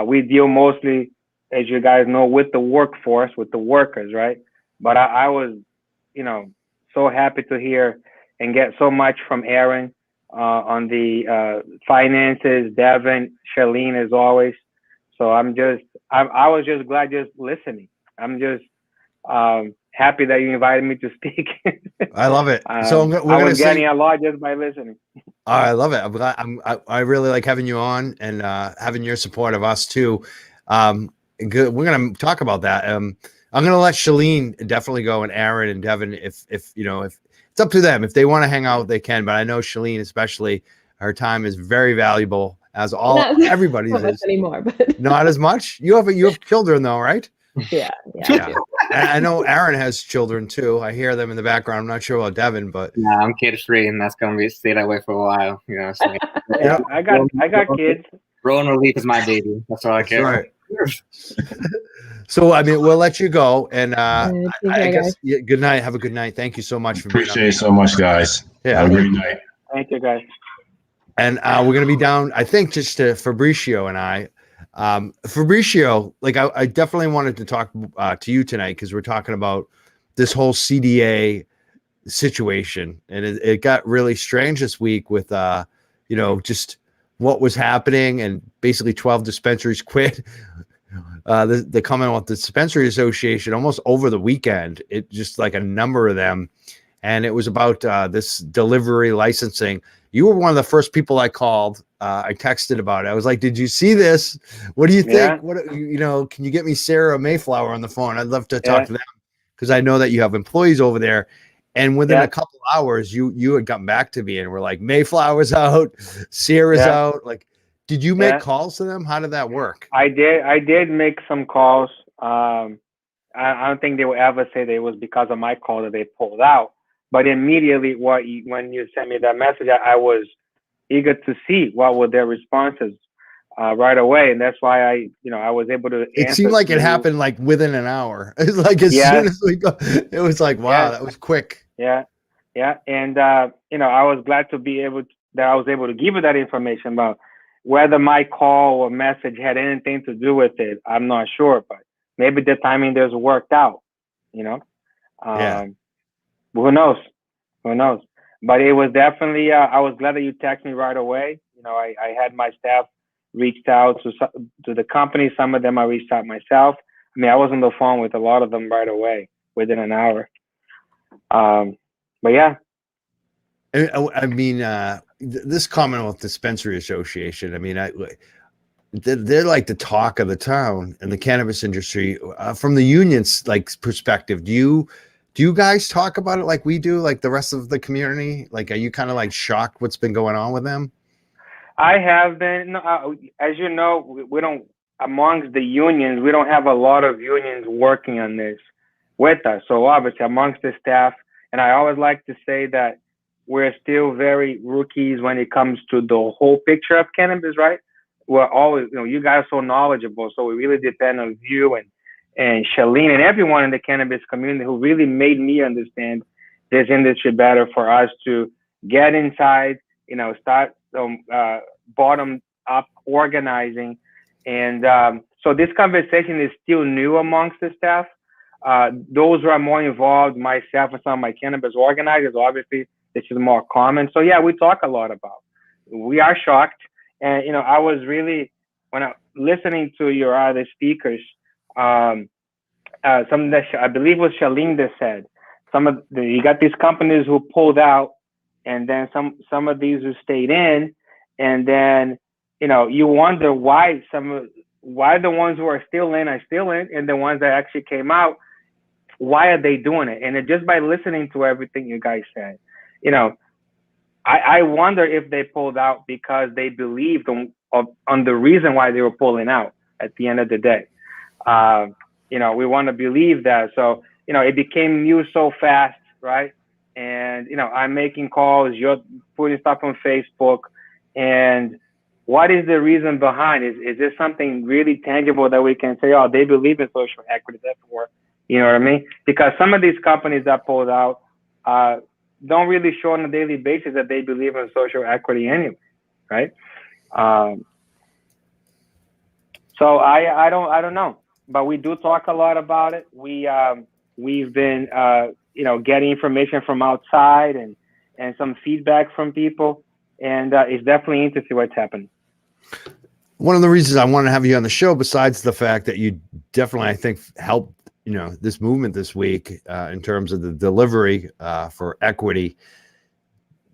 We deal mostly, as you guys know, with the workforce, with the workers, right? But I was, so happy to hear and get so much from Aaron on the finances, Devin, Shaleen, as always. So I was just glad just listening. I'm just happy that you invited me to speak. I love it. So I was getting a lot just by listening. I love it. I'm glad. I really like having you on and having your support of us too. Good. We're going to talk about that. I'm going to let Shaleen definitely go, and Aaron and Devin, if it's up to them. If they want to hang out, they can. But I know Shaleen, especially, her time is very valuable, as everybody's is anymore. But not as much. You have children though, right? Yeah. I know Aaron has children too. I hear them in the background. I'm not sure about Devin, but no, I'm kid free, and that's gonna stay that way for a while. So, yeah, I got kids. Rolling Releaf is my baby. That's all I care. Right. So I mean, we'll let you go, and I guess good night. Have a good night. Thank you so much for being Appreciate it so much, guys. Yeah, have a great night. Thank you, guys. And we're gonna be down, I think, just to Fabricio and I. Fabricio, like I definitely wanted to talk to you tonight because we're talking about this whole CDA situation, and it got really strange this week with just what was happening, and basically 12 dispensaries quit the Commonwealth Dispensary Association almost over the weekend. It just like a number of them, and it was about this delivery licensing. You were one of the first people I called. I texted about it. I was like, "Did you see this? What do you think? Yeah. What can you get me Sarah Mayflower on the phone? I'd love to talk to them because I know that you have employees over there." And within a couple of hours, you had gotten back to me and were like, "Mayflower's out, Sarah's out." Like, did you make calls to them? How did that work? I did make some calls. I don't think they would ever say that it was because of my call that they pulled out. But immediately, when you sent me that message, I was eager to see what were their responses right away, and that's why I was able to. It seemed like it happened like within an hour. It's like as soon as we go, it was like wow, that was quick. Yeah, and I was glad to be able I was able to give you that information about whether my call or message had anything to do with it. I'm not sure, but maybe the timing just worked out. Who knows? But it was definitely, I was glad that you texted me right away. I had my staff reached out to the company. Some of them I reached out myself. I mean, I was on the phone with a lot of them right away within an hour. But yeah. I mean, this Commonwealth Dispensary Association, I mean, they're like the talk of the town in the cannabis industry. From the union's perspective, do you guys talk about it like we do, like the rest of the community? Like, are you kind of like shocked what's been going on with them? I have been. As you know, we don't, amongst the unions, we don't have a lot of unions working on this with us. So obviously amongst the staff, and I always like to say that we're still very rookies when it comes to the whole picture of cannabis, right? We're always, you guys are so knowledgeable. So we really depend on you and Shaleen and everyone in the cannabis community who really made me understand this industry better, for us to get inside, start bottom up organizing. And so this conversation is still new amongst the staff. Those who are more involved, myself and some of my cannabis organizers, obviously this is more common. So yeah, we talk a lot about. We are shocked. And, I was really, when I listening to your other speakers, something that I believe was Shaleen that said, you got these companies who pulled out, and then some of these who stayed in, and then, you wonder why the ones who are still in, and the ones that actually came out, why are they doing it? And just by listening to everything you guys said, I wonder if they pulled out because they believed on the reason why they were pulling out at the end of the day. We want to believe that. So, it became news so fast, right? And, I'm making calls, you're putting stuff on Facebook. And what is the reason behind? Is this something really tangible that we can say, oh, they believe in social equity, therefore, you know what I mean? Because some of these companies that pulled out don't really show on a daily basis that they believe in social equity anyway, right? So I don't know, but we do talk a lot about it. We've been getting information from outside and some feedback from people, and it's definitely interesting what's happening. One of the reasons I wanted to have you on the show, besides the fact that you definitely, I think, helped this movement this week in terms of the delivery for equity.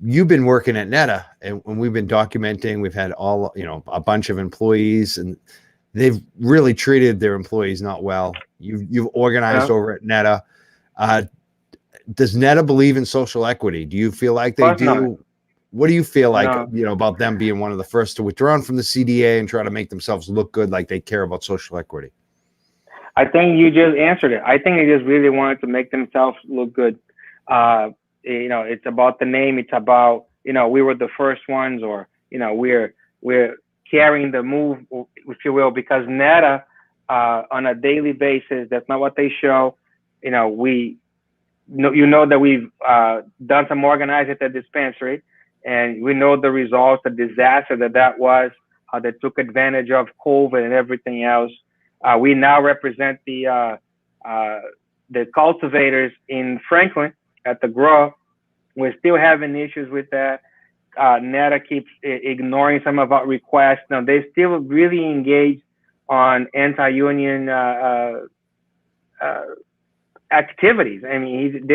You've been working at Netta, and when we've been documenting, we've had a bunch of employees, and they've really treated their employees not well. You've organized over at Netta. Does Netta believe in social equity? Do you feel like they do? Not. What do you feel like, about them being one of the first to withdraw from the CDA and try to make themselves look good, like they care about social equity? I think you just answered it. I think they just really wanted to make themselves look good. It's about the name. It's about, we were the first ones, or, we're carrying the move, if you will, because Netta, on a daily basis, that's not what they show. That we've done some organizing at the dispensary, and we know the results, the disaster that was, how they took advantage of COVID and everything else. We now represent the cultivators in Franklin at the grow. We're still having issues with that. Neta keeps ignoring some of our requests. Now, they still really engaged on anti-union activities. I mean,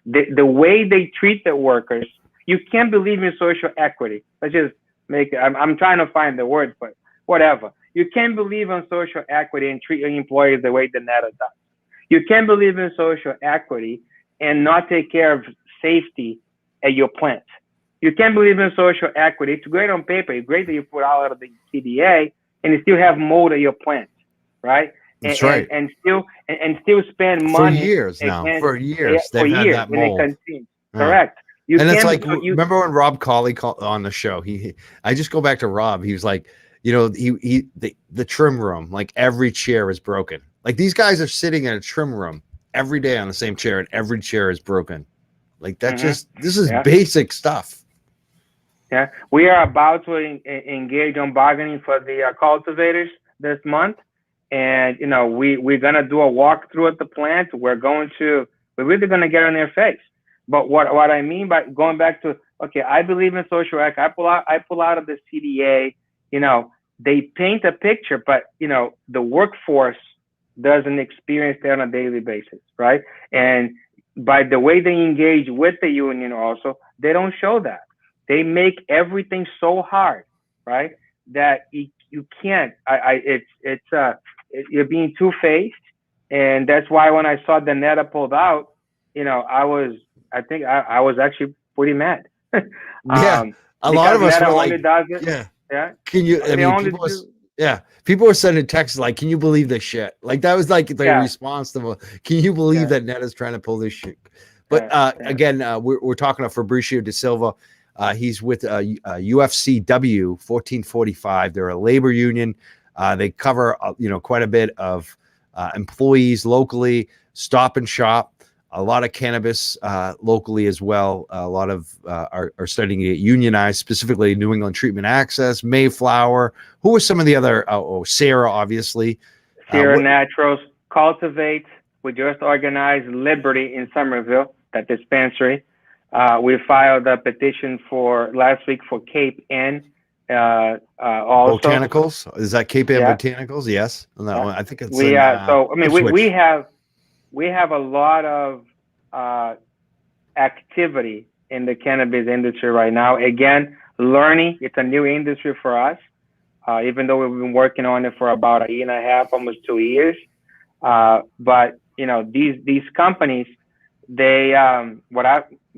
the way they treat the workers, you can't believe in social equity. Let's just make it, I'm trying to find the words, but whatever. You can't believe in social equity and treat your employees the way the Neta does. You can't believe in social equity and not take care of safety at your plant. You can't believe in social equity. It's great on paper. It's great that you put out of the CDA and you still have mold at your plant, right? That's right. And still spend money for years now. For years, they've had that mold. Correct. And it's like, remember when Rob Colley called on the show? I just go back to Rob. He was like, the trim room, like every chair is broken. Like these guys are sitting in a trim room every day on the same chair, and every chair is broken. Like that this is basic stuff. Yeah, we are about to engage on bargaining for the cultivators this month, and we're gonna do a walkthrough at the plant. We're really gonna get on their face. But what I mean by going back to, okay, I believe in social equity. I pull out of the CDA. They paint a picture, but the workforce doesn't experience that on a daily basis, right? And by the way they engage with the union, also they don't show that. They make everything so hard, right? That you can't. You're being two-faced, and that's why when I saw the Neta pulled out, I was actually pretty mad. A lot of us Neta were only like, does it. Yeah. Can you? People were sending texts like, "Can you believe this shit?" Like that was like the response to, "Can you believe that Neta's trying to pull this shit?" But again, we're talking to Fabricio Da Silva. He's with UFCW 1445. They're a labor union. They cover quite a bit of employees locally, Stop and Shop, a lot of cannabis locally as well. A lot of are starting to get unionized, specifically New England Treatment Access, Mayflower. Who are some of the other? Sarah, obviously. Sierra Naturals, Cultivate. We just organized Liberty in Somerville, that dispensary. We filed a petition last week for Cape N. Also, Botanicals, is that Cape Ann Botanicals? Yes, no, I think it's. We have a lot of activity in the cannabis industry right now. Again, learning. It's a new industry for us, even though we've been working on it for about a year and a half, almost 2 years. But these companies, they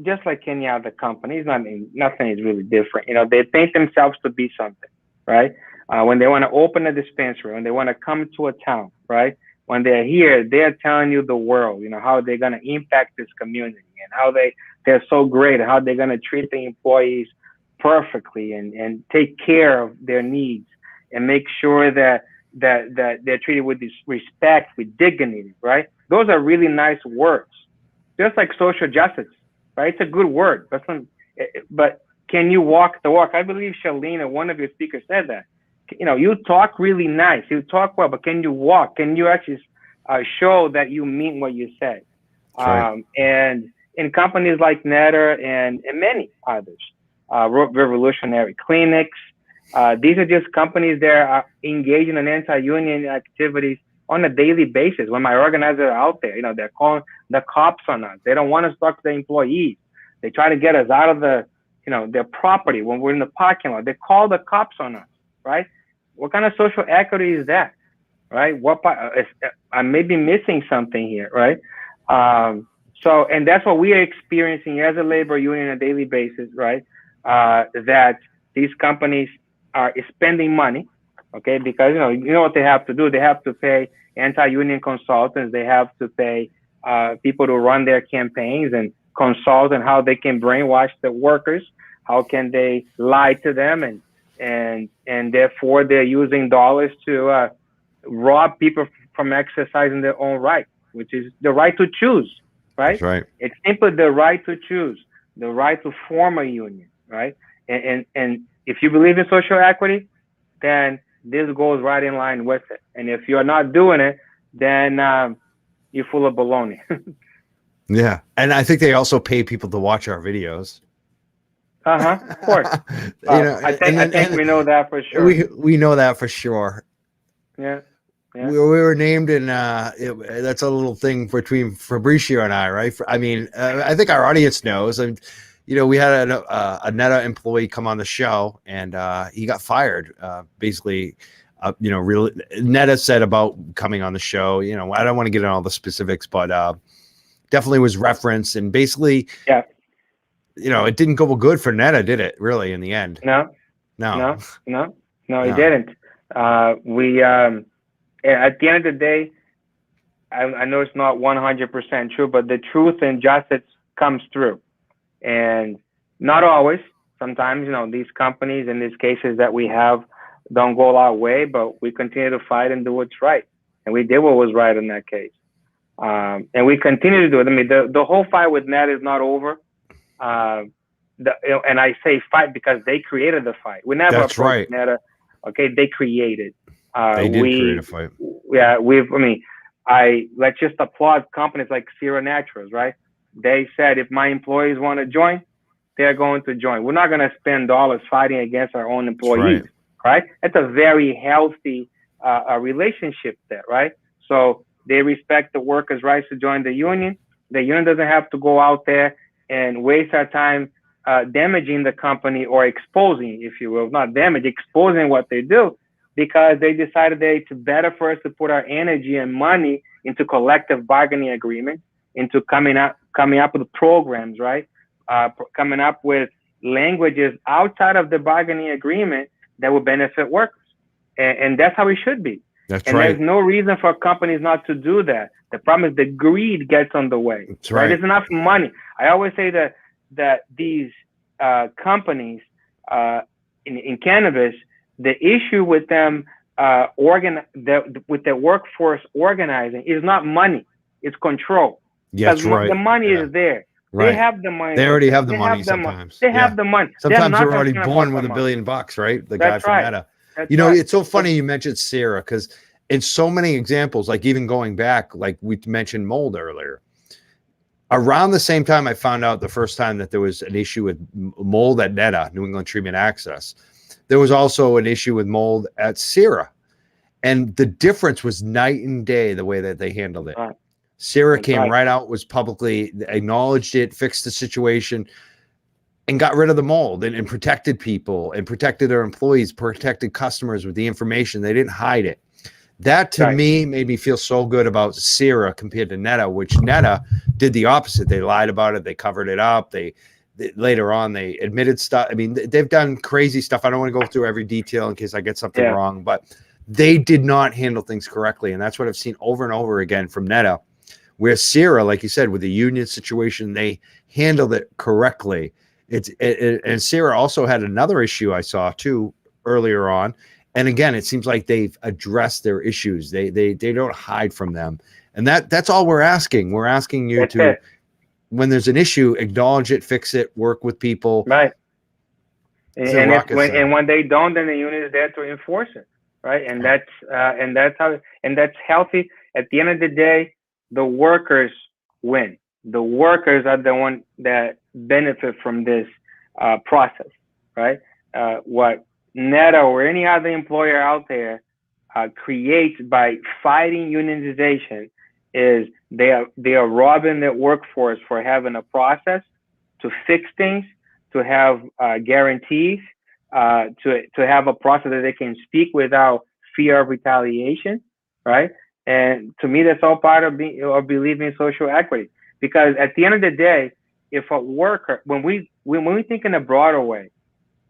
just like any other companies, nothing is really different. They paint themselves to be something, right? When they want to open a dispensary, when they want to come to a town, right? When they're here, they're telling you the world, how they're going to impact this community and how they're so great, how they're going to treat the employees perfectly and take care of their needs and make sure that they're treated with this respect, with dignity, right? Those are really nice words, just like social justice, right? It's a good word, but can you walk the walk? I believe Shaleen, or one of your speakers, said that. You talk really nice, you talk well, but can you walk? Can you actually show that you mean what you say? Right. And in companies like Neta and many others, Revolutionary Clinics, these are just companies that are engaging in anti-union activities on a daily basis. When my organizers are out there, they're calling the cops on us. They don't want us to talk to the employees. They try to get us out of their property when we're in the parking lot. They call the cops on us, right? What kind of social equity is that, right? I may be missing something here, right? And that's what we are experiencing as a labor union on a daily basis, right? That these companies are spending money, okay? Because you know what they have to do. They have to pay anti-union consultants. They have to pay people to run their campaigns and consult on how they can brainwash the workers. How can they lie to them and therefore they're using dollars to rob people from exercising their own right, which is the right to choose, right? That's right. It's simply the right to choose, the right to form a union, right? And if you believe in social equity, then this goes right in line with it. And if you're not doing it, then you're full of baloney. Yeah, and I think they also pay people to watch our videos. Of course. I think we know that for sure. We know that for sure. Yeah. We were named in. That's a little thing between Fabricio and I, right? I think our audience knows. And we had a Neta employee come on the show, and he got fired. Basically, really, Neta said about coming on the show. I don't want to get into all the specifics, but definitely was referenced, and basically, yeah. It didn't go good for Neta, did it? Really, in the end? No, it didn't. We at the end of the day, I know it's not 100% true, but the truth and justice comes through, and not always. Sometimes, these companies in these cases that we have don't go our way, but we continue to fight and do what's right, and we did what was right in that case, and we continue to do it. I mean, the whole fight with Neta is not over. And I say fight because they created the fight. We never approached Neta. Okay, they created. They did create a fight. Yeah, let's just applaud companies like Sierra Naturals, right? They said if my employees want to join, they're going to join. We're not going to spend dollars fighting against our own employees, right? It's a very healthy relationship there, right? So they respect the workers' rights to join the union. The union doesn't have to go out there and waste our time damaging the company or exposing, if you will, not damage, exposing what they do, because they decided it's better for us to put our energy and money into collective bargaining agreement, into coming up with programs, right? Coming up with languages outside of the bargaining agreement that will benefit workers. And that's how it should be. There's no reason for companies not to do that. The problem is the greed gets on the way. That's right. There's enough money. I always say that these companies in cannabis, the issue with them with the workforce organizing is not money, it's control. Yeah, that's right. The money is there. Right. They have the money. They already have the money sometimes. They have the money. Sometimes they're already born with $1 billion, right? The guy from Neta. It's so funny you mentioned Sarah, because in so many examples, like even going back, like we mentioned mold earlier, around the same time I found out the first time that there was an issue with mold at Neta, New England Treatment Access, there was also an issue with mold at Sarah. And the difference was night and day, the way that they handled it. Right. Sarah came right out, was publicly acknowledged it, fixed the situation, and got rid of the mold and protected people and protected their employees, protected customers with the information. They didn't hide it. That to me made me feel so good about Sarah compared to Neta, which Neta did the opposite. They lied about it. They covered it up. They later on, they admitted stuff. I mean, they've done crazy stuff. I don't want to go through every detail in case I get something wrong, but they did not handle things correctly. And that's what I've seen over and over again from Neta, where Sarah, like you said, with the union situation, they handled it correctly. And Sarah also had another issue I saw too earlier on. And again, it seems like they've addressed their issues. They don't hide from them. And that's all we're asking. We're asking you to, when there's an issue, acknowledge it, fix it, work with people. Right. And when they don't, then the union is there to enforce it. Right. And that's healthy. At the end of the day, the workers win. The workers are the one that benefit from this process, right? What Neta or any other employer out there creates by fighting unionization is they are robbing their workforce for having a process to fix things, to have guarantees, to have a process that they can speak without fear of retaliation, right? And to me, that's all part of believing in social equity. Because at the end of the day, if a worker, when we think in a broader way,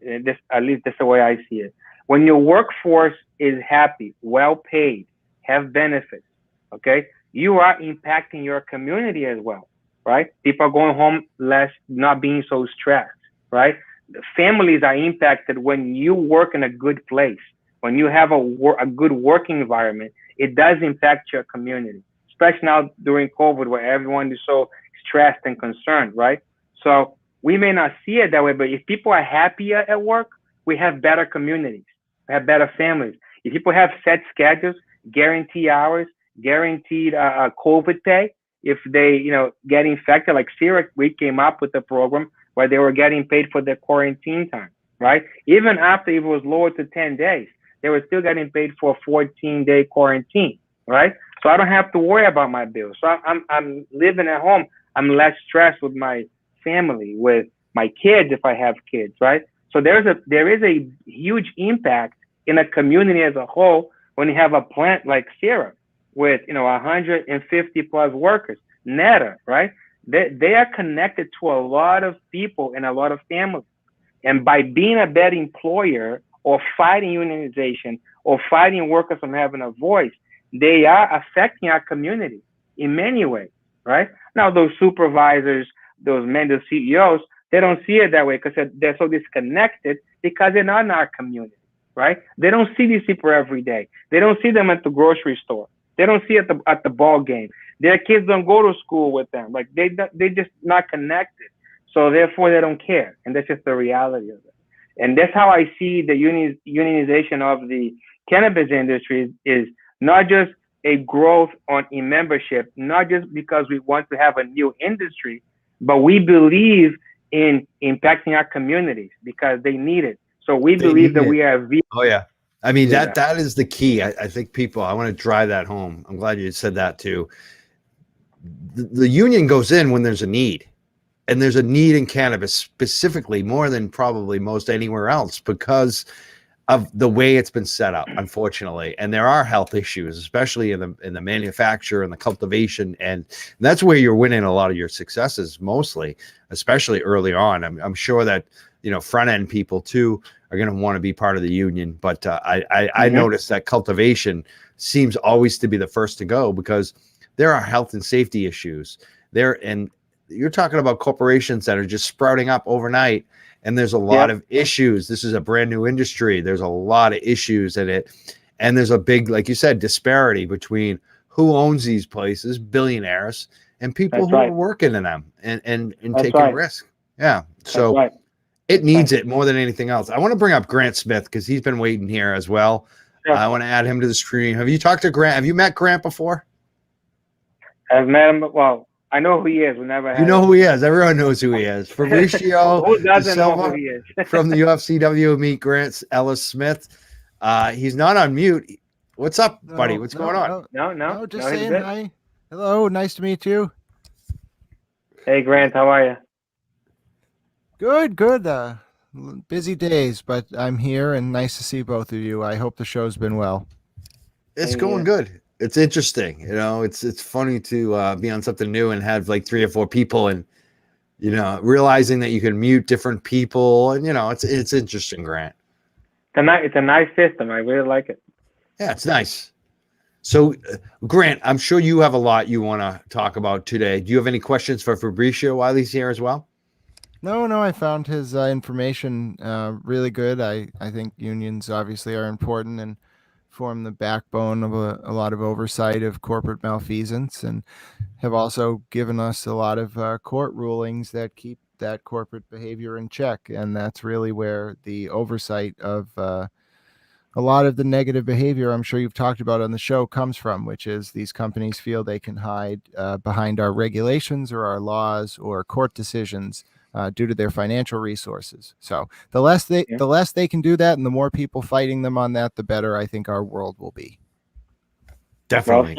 at least that's the way I see it, when your workforce is happy, well paid, have benefits, okay, you are impacting your community as well, right? People are going home less, not being so stressed, right? The families are impacted when you work in a good place, when you have a good working environment. It does impact your community, especially now during COVID, where everyone is so stressed and concerned, right? So we may not see it that way, but if people are happier at work, we have better communities, we have better families. If people have set schedules, guaranteed hours, guaranteed COVID pay, if they get infected, like Syria, we came up with a program where they were getting paid for their quarantine time, right? Even after it was lowered to 10 days, they were still getting paid for a 14-day quarantine, right? So I don't have to worry about my bills. So I'm living at home. I'm less stressed with my family, with my kids if I have kids, right? So there is a huge impact in a community as a whole when you have a plant like Sierra with 150 plus workers. Neta, right? They are connected to a lot of people and a lot of families. And by being a bad employer or fighting unionization or fighting workers from having a voice, they are affecting our community in many ways, right? Now, those supervisors, those CEOs, they don't see it that way because they're so disconnected because they're not in our community, right? They don't see these people every day. They don't see them at the grocery store. They don't see it at the ball game. Their kids don't go to school with them. Like they just not connected. So therefore they don't care. And that's just the reality of it. And that's how I see the unionization of the cannabis industry is not just a growth in membership, not just because we want to have a new industry, but we believe in impacting our communities because they need it. So we believe that we are. Oh yeah. I mean, that is the key. I think I want to drive that home. I'm glad you said that too. The union goes in when there's a need. And there's a need in cannabis specifically more than probably most anywhere else because of the way it's been set up, unfortunately. And there are health issues, especially in the manufacture and the cultivation. And that's where you're winning a lot of your successes mostly, especially early on. I'm sure that, front end people too are going to want to be part of the union. But I noticed that cultivation seems always to be the first to go because there are health and safety issues there. And you're talking about corporations that are just sprouting up overnight. And there's a lot of issues. This is a brand new industry. There's a lot of issues in it. And there's a big, like you said, disparity between who owns these places, billionaires, and people That's who right. are working in them and That's taking right. risk. Yeah. So That's right. it needs it more than anything else. I want to bring up Grant Smith because he's been waiting here as well. Sure. I want to add him to the screen. Have you talked to Grant? Have you met Grant before? I've met him. Well, I know who he is. We never had. You know who he is. Everyone knows who he is. Fabricio Who Da doesn't know who Silva he is? from the UFCW. Meet Grant Ellis Smith. He's not on mute. What's up, buddy? What's going on? No. Just saying hi. Hello, nice to meet you. Hey, Grant, how are you? Good. Busy days, but I'm here and nice to see both of you. I hope the show's been well. It's going good. It's interesting. You know, it's funny to be on something new and have like 3 or 4 people and, you know, realizing that you can mute different people and, you know, it's interesting, Grant. It's a nice system. I really like it. Yeah, it's nice. So, Grant, I'm sure you have a lot you want to talk about today. Do you have any questions for Fabricio while he's here as well? No, I found his information really good. I think unions obviously are important and form the backbone of a lot of oversight of corporate malfeasance, and have also given us a lot of court rulings that keep that corporate behavior in check. And that's really where the oversight of a lot of the negative behavior I'm sure you've talked about on the show comes from, which is these companies feel they can hide behind our regulations or our laws or court decisions due to their financial resources. So the less they can do that, and the more people fighting them on that, the better I think our world will be. Definitely.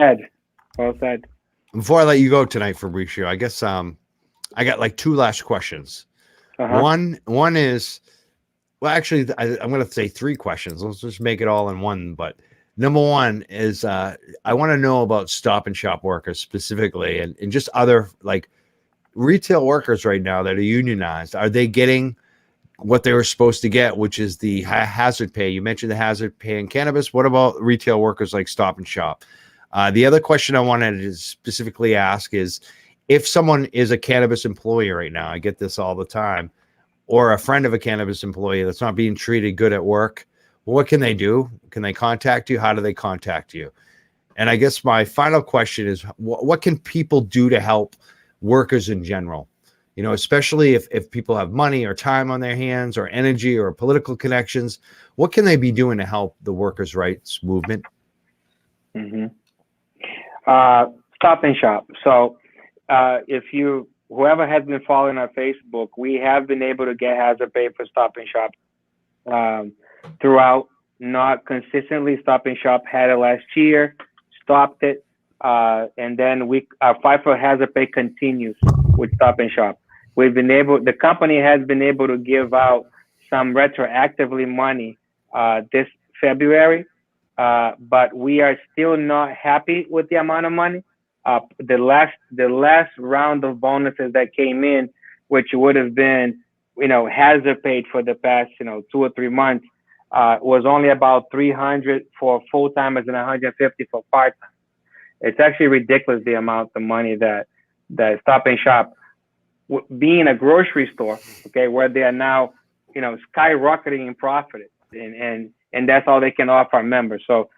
Well said. Before I let you go tonight, Fabricio, I guess I got like 2 last questions. One is, well, actually, I'm going to say 3 questions. Let's just make it all in one. But number 1 is I want to know about Stop and Shop workers specifically, and just other like retail workers right now that are unionized. Are they getting what they were supposed to get, which is the hazard pay? You mentioned the hazard pay in cannabis. What about retail workers like Stop and Shop? The other question I wanted to specifically ask is, if someone is a cannabis employee right now, I get this all the time, or a friend of a cannabis employee that's not being treated good at work, what can they do? Can they contact you? How do they contact you? And I guess my final question is, what can people do to help workers in general? You know, especially if people have money or time on their hands or energy or political connections, what can they be doing to help the workers' rights movement? Stop and Shop. So whoever has been following our Facebook, we have been able to get hazard pay for Stop and Shop throughout, not consistently. Stop and Shop had it last year, stopped it, and then our fight for hazard pay continues with Stop and Shop. The company has been able to give out some retroactively money this February, but we are still not happy with the amount of money. The last round of bonuses that came in, which would have been, hazard paid for the past, 2 or 3 months, was only about $300 for full timers and $150 for part time. It's actually ridiculous the amount of money that Stop and Shop, being a grocery store, okay, where they are now, skyrocketing in profit, and that's all they can offer our members. So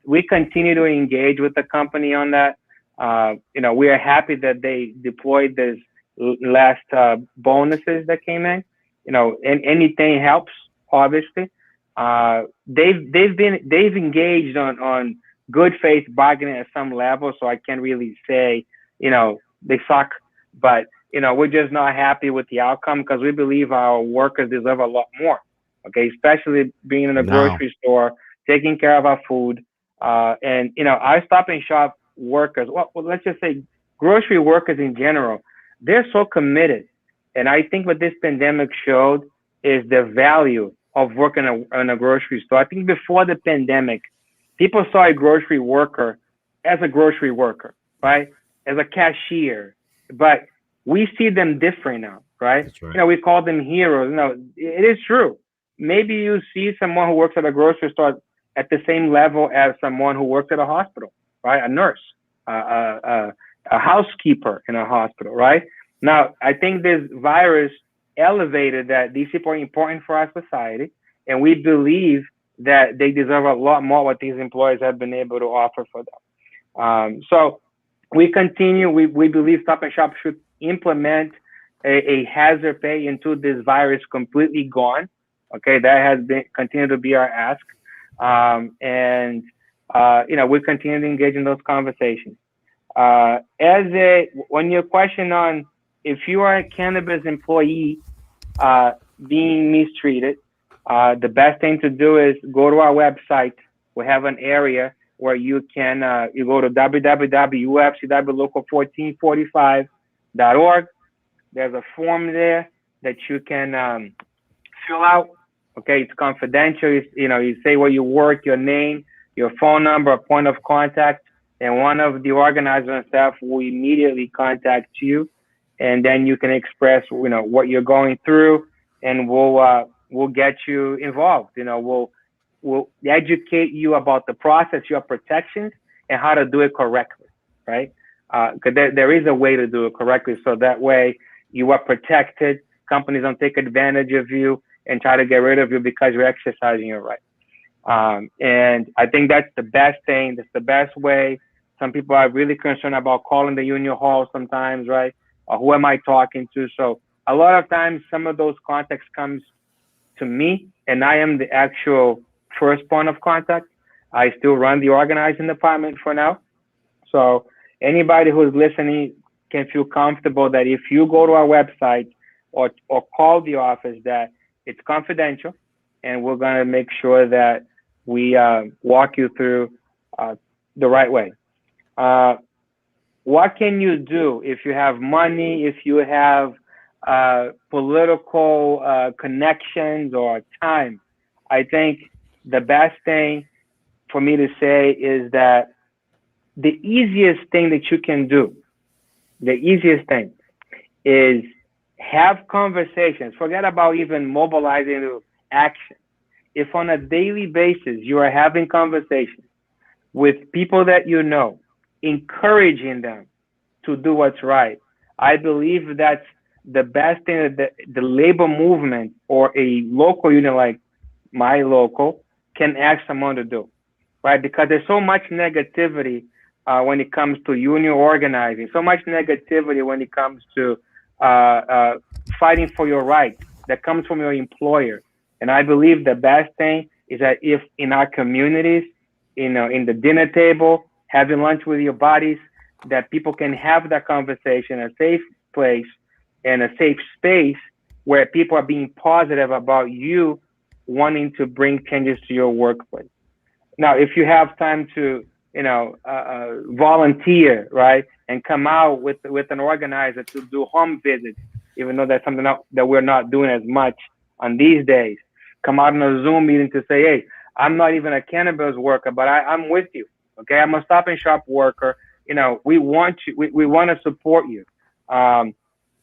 we continue to engage with the company on that. We are happy that they deployed this last bonuses that came in. And anything helps, obviously. They've engaged on good faith bargaining at some level, so I can't really say they suck, but we're just not happy with the outcome, because we believe our workers deserve a lot more. Okay, especially being in a grocery store, taking care of our food, and our Stop and Shop workers. Well, let's just say grocery workers in general, they're so committed. And I think what this pandemic showed is the value of working in a grocery store. I think before the pandemic, people saw a grocery worker as a grocery worker, right? As a cashier. But we see them different now, right? That's right. We call them heroes. It is true. Maybe you see someone who works at a grocery store at the same level as someone who works at a hospital, right? A nurse, a housekeeper in a hospital, right? Now, I think this virus elevated that these people are important for our society, and we believe that they deserve a lot more what these employers have been able to offer for them. So we continue. We believe Stop and Shop should implement a hazard pay until this virus completely gone. Okay, that has been continued to be our ask, we continue to engage in those conversations. When your question on if you are a cannabis employee being mistreated, the best thing to do is go to our website. We have an area where you can you go to www.ufcwlocal1445.org. There's a form there that you can fill out. Okay, it's confidential. You say where you work, your name, your phone number, point of contact, and one of the organizers and staff will immediately contact you, and then you can express what you're going through, and we'll get you involved. We'll educate you about the process, your protections, and how to do it correctly, right? Because there is a way to do it correctly, so that way you are protected. Companies don't take advantage of you and try to get rid of you because you're exercising your right. And I think that's the best thing. That's the best way. Some people are really concerned about calling the union hall sometimes, right? Or who am I talking to? So a lot of times, some of those contacts comes to me, and I am the actual first point of contact. I still run the organizing department for now. So anybody who's listening can feel comfortable that if you go to our website or call the office, that it's confidential, and we're going to make sure that we walk you through the right way. What can you do if you have money, if you have political connections or time? I think the best thing for me to say is that the easiest thing that you can do, the easiest thing is have conversations. Forget about even mobilizing to action. If on a daily basis you are having conversations with people that you know, encouraging them to do what's right, I believe that's the best thing that the labor movement or a local union like my local can ask someone to do, right? Because there's so much negativity when it comes to union organizing, so much negativity when it comes to fighting for your rights that comes from your employer. And I believe the best thing is that if in our communities, in the dinner table, having lunch with your buddies, that people can have that conversation, a safe place and a safe space where people are being positive about you wanting to bring changes to your workplace. Now, if you have time to, volunteer, right, and come out with an organizer to do home visits, even though that's something that we're not doing as much on these days. Come out in a Zoom meeting to say, hey, I'm not even a cannabis worker, but I'm with you. Okay, I'm a Stop and Shop worker. We want you. We want to support you. And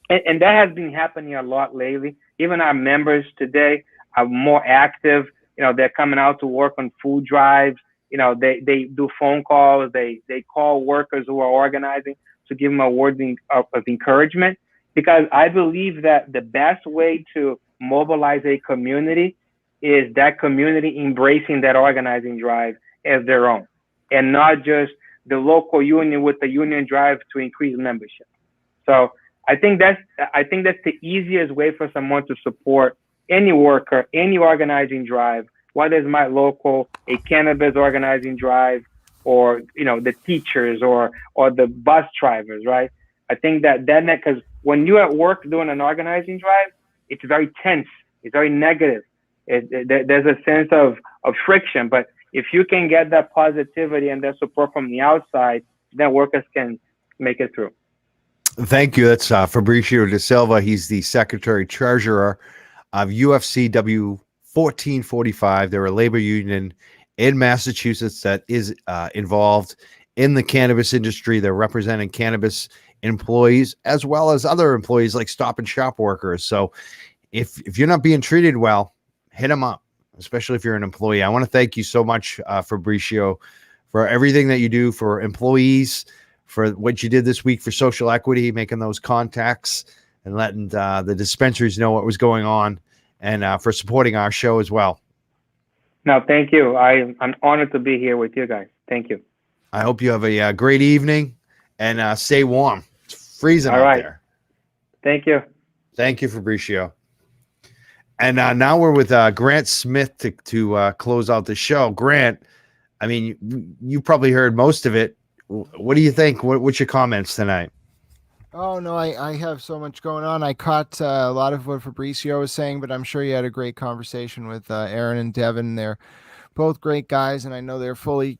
that has been happening a lot lately. Even our members today are more active. They're coming out to work on food drives. They do phone calls. They call workers who are organizing to give them a word of encouragement. Because I believe that the best way to mobilize a community is that community embracing that organizing drive as their own, and not just the local union with the union drive to increase membership. So I think that's the easiest way for someone to support any worker, any organizing drive, whether it's my local, a cannabis organizing drive, or the teachers or the bus drivers, right? I think that because when you're at work doing an organizing drive, it's very tense, it's very negative. There's a sense of friction, but if you can get that positivity and that support from the outside, then workers can make it through. Thank you. That's Fabricio Da Silva. He's the Secretary Treasurer of UFCW 1445. They're a labor union in Massachusetts that is involved in the cannabis industry. They're representing cannabis employees as well as other employees like Stop and Shop workers. So if you're not being treated well, hit them up, especially if you're an employee. I want to thank you so much, Fabricio, for everything that you do for employees, for what you did this week for social equity, making those contacts and letting the dispensaries know what was going on, and for supporting our show as well. No, thank you. I'm honored to be here with you guys. Thank you. I hope you have a great evening and stay warm. It's freezing out there. Thank you. Thank you, Fabricio. And now we're with Grant Smith to close out the show. Grant, I mean, you probably heard most of it. What do you think? What's your comments tonight? Oh, no, I have so much going on. I caught a lot of what Fabricio was saying, but I'm sure you had a great conversation with Aaron and Devin. They're both great guys, and I know they're fully,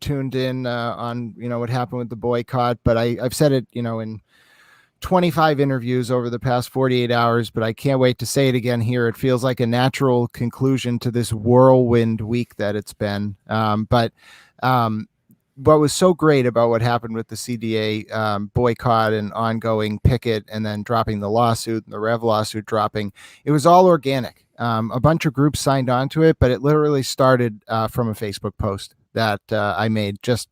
tuned in on, what happened with the boycott. But I've said it, in 25 interviews over the past 48 hours, but I can't wait to say it again here. It feels like a natural conclusion to this whirlwind week that it's been. But what was so great about what happened with the CDA boycott and ongoing picket and then dropping the lawsuit and the Rev lawsuit dropping, it was all organic. A bunch of groups signed on to it, but it literally started from a Facebook post that I made just,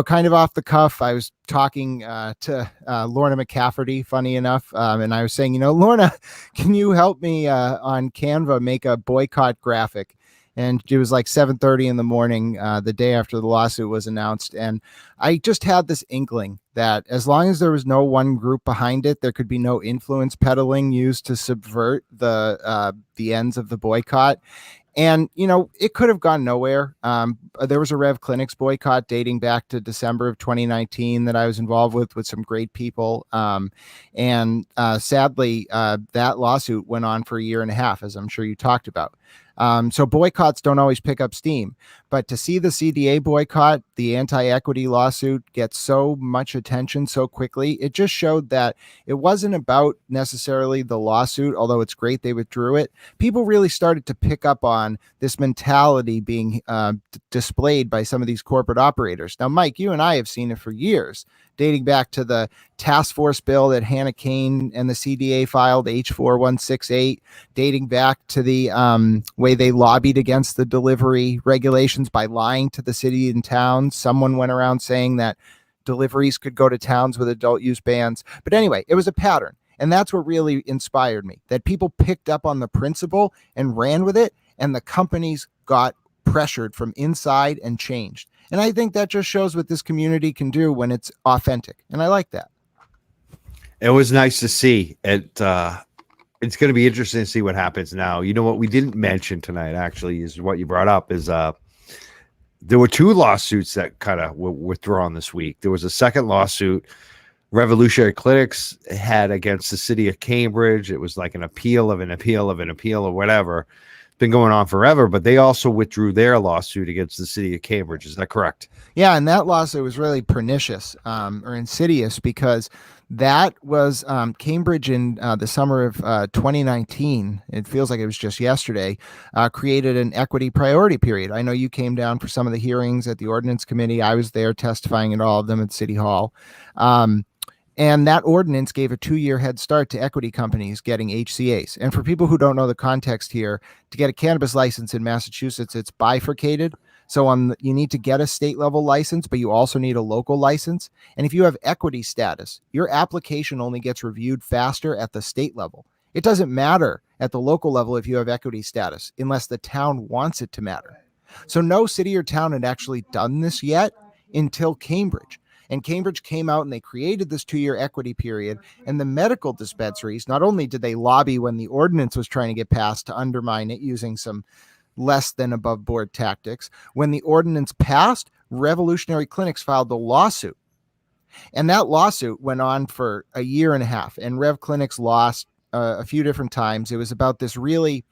kind of off the cuff. I was talking to Lorna McCafferty, funny enough, and I was saying, Lorna, can you help me on Canva make a boycott graphic? And it was like 7:30 in the morning, the day after the lawsuit was announced. And I just had this inkling that as long as there was no one group behind it, there could be no influence peddling used to subvert the ends of the boycott. And, it could have gone nowhere. There was a Rev Clinics boycott dating back to December of 2019 that I was involved with some great people. And sadly, that lawsuit went on for a year and a half, as I'm sure you talked about. So boycotts don't always pick up steam, but to see the CDA boycott, the anti-equity lawsuit, get so much attention so quickly, it just showed that it wasn't about necessarily the lawsuit, although it's great they withdrew it. People really started to pick up on this mentality being displayed by some of these corporate operators. Now, Mike, you and I have seen it for years, dating back to the task force bill that Hannah Kane and the CDA filed, H4168, dating back to the way they lobbied against the delivery regulations by lying to the city and towns. Someone went around saying that deliveries could go to towns with adult use bans. But anyway, it was a pattern. And that's what really inspired me, that people picked up on the principle and ran with it, and the companies got pressured from inside and changed. And I think that just shows what this community can do when it's authentic. And I like that. It was nice to see it. It's going to be interesting to see what happens now. You know what we didn't mention tonight, actually, is what you brought up is there were two lawsuits that kind of were withdrawn this week. There was a second lawsuit Revolutionary Clinics had against the city of Cambridge. It was like an appeal of an appeal of an appeal or whatever. Been going on forever, but they also withdrew their lawsuit against the city of Cambridge. Is that correct? Yeah, and that lawsuit was really pernicious or insidious because that was Cambridge in the summer of 2019. It feels like it was just yesterday, created an equity priority period. I know you came down for some of the hearings at the ordinance committee. I was there testifying at all of them at City Hall. And that ordinance gave a 2-year head start to equity companies getting HCAs. And for people who don't know the context here, to get a cannabis license in Massachusetts, it's bifurcated. So you need to get a state level license, but you also need a local license. And if you have equity status, your application only gets reviewed faster at the state level. It doesn't matter at the local level if you have equity status, unless the town wants it to matter. So no city or town had actually done this yet until Cambridge. And Cambridge came out and they created this 2-year equity period. And the medical dispensaries, not only did they lobby when the ordinance was trying to get passed to undermine it using some less than above board tactics, when the ordinance passed, Revolutionary Clinics filed the lawsuit. And that lawsuit went on for a year and a half. And Rev Clinics lost a few different times. It was about this really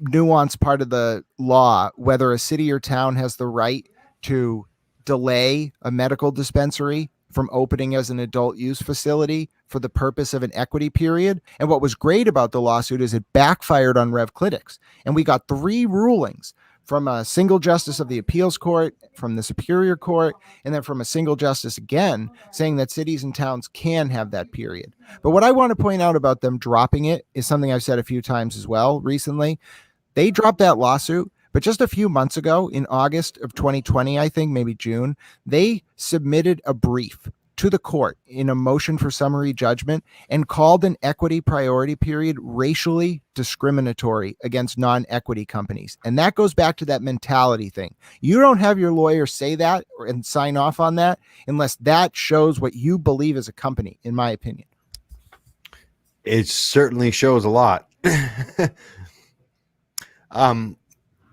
nuanced part of the law, whether a city or town has the right to delay a medical dispensary from opening as an adult use facility for the purpose of an equity period. And what was great about the lawsuit is it backfired on Rev Clinics. And we got 3 rulings from a single justice of the appeals court, from the Superior Court, and then from a single justice again, saying that cities and towns can have that period. But what I want to point out about them dropping it is something I've said a few times as well recently. They dropped that lawsuit, but just a few months ago, in August of 2020, I think, maybe June, they submitted a brief to the court in a motion for summary judgment and called an equity priority period racially discriminatory against non-equity companies. And that goes back to that mentality thing. You don't have your lawyer say that and sign off on that unless that shows what you believe as a company, in my opinion. It certainly shows a lot.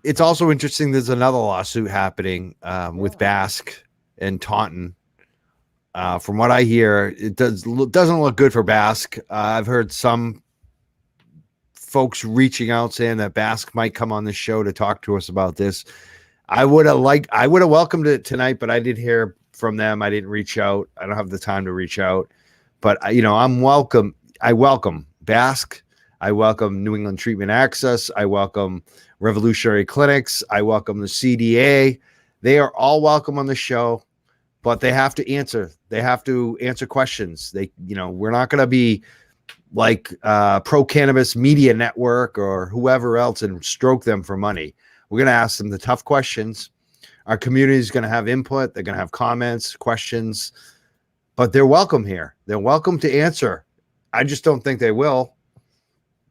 It's also interesting. There's another lawsuit happening with Basque and Taunton. From what I hear, it doesn't look good for Basque. I've heard some folks reaching out saying that Basque might come on the show to talk to us about this. I would have welcomed it tonight, but I did hear from them. I didn't reach out. I don't have the time to reach out, but I'm welcome. I welcome Basque. I welcome New England Treatment Access. I welcome Revolutionary Clinics. I welcome the CDA. They are all welcome on the show, but they have to answer. They have to answer questions. We're not going to be like Pro Cannabis Media Network or whoever else and stroke them for money. We're going to ask them the tough questions. Our community is going to have input. They're going to have comments, questions, but they're welcome here. They're welcome to answer. I just don't think they will.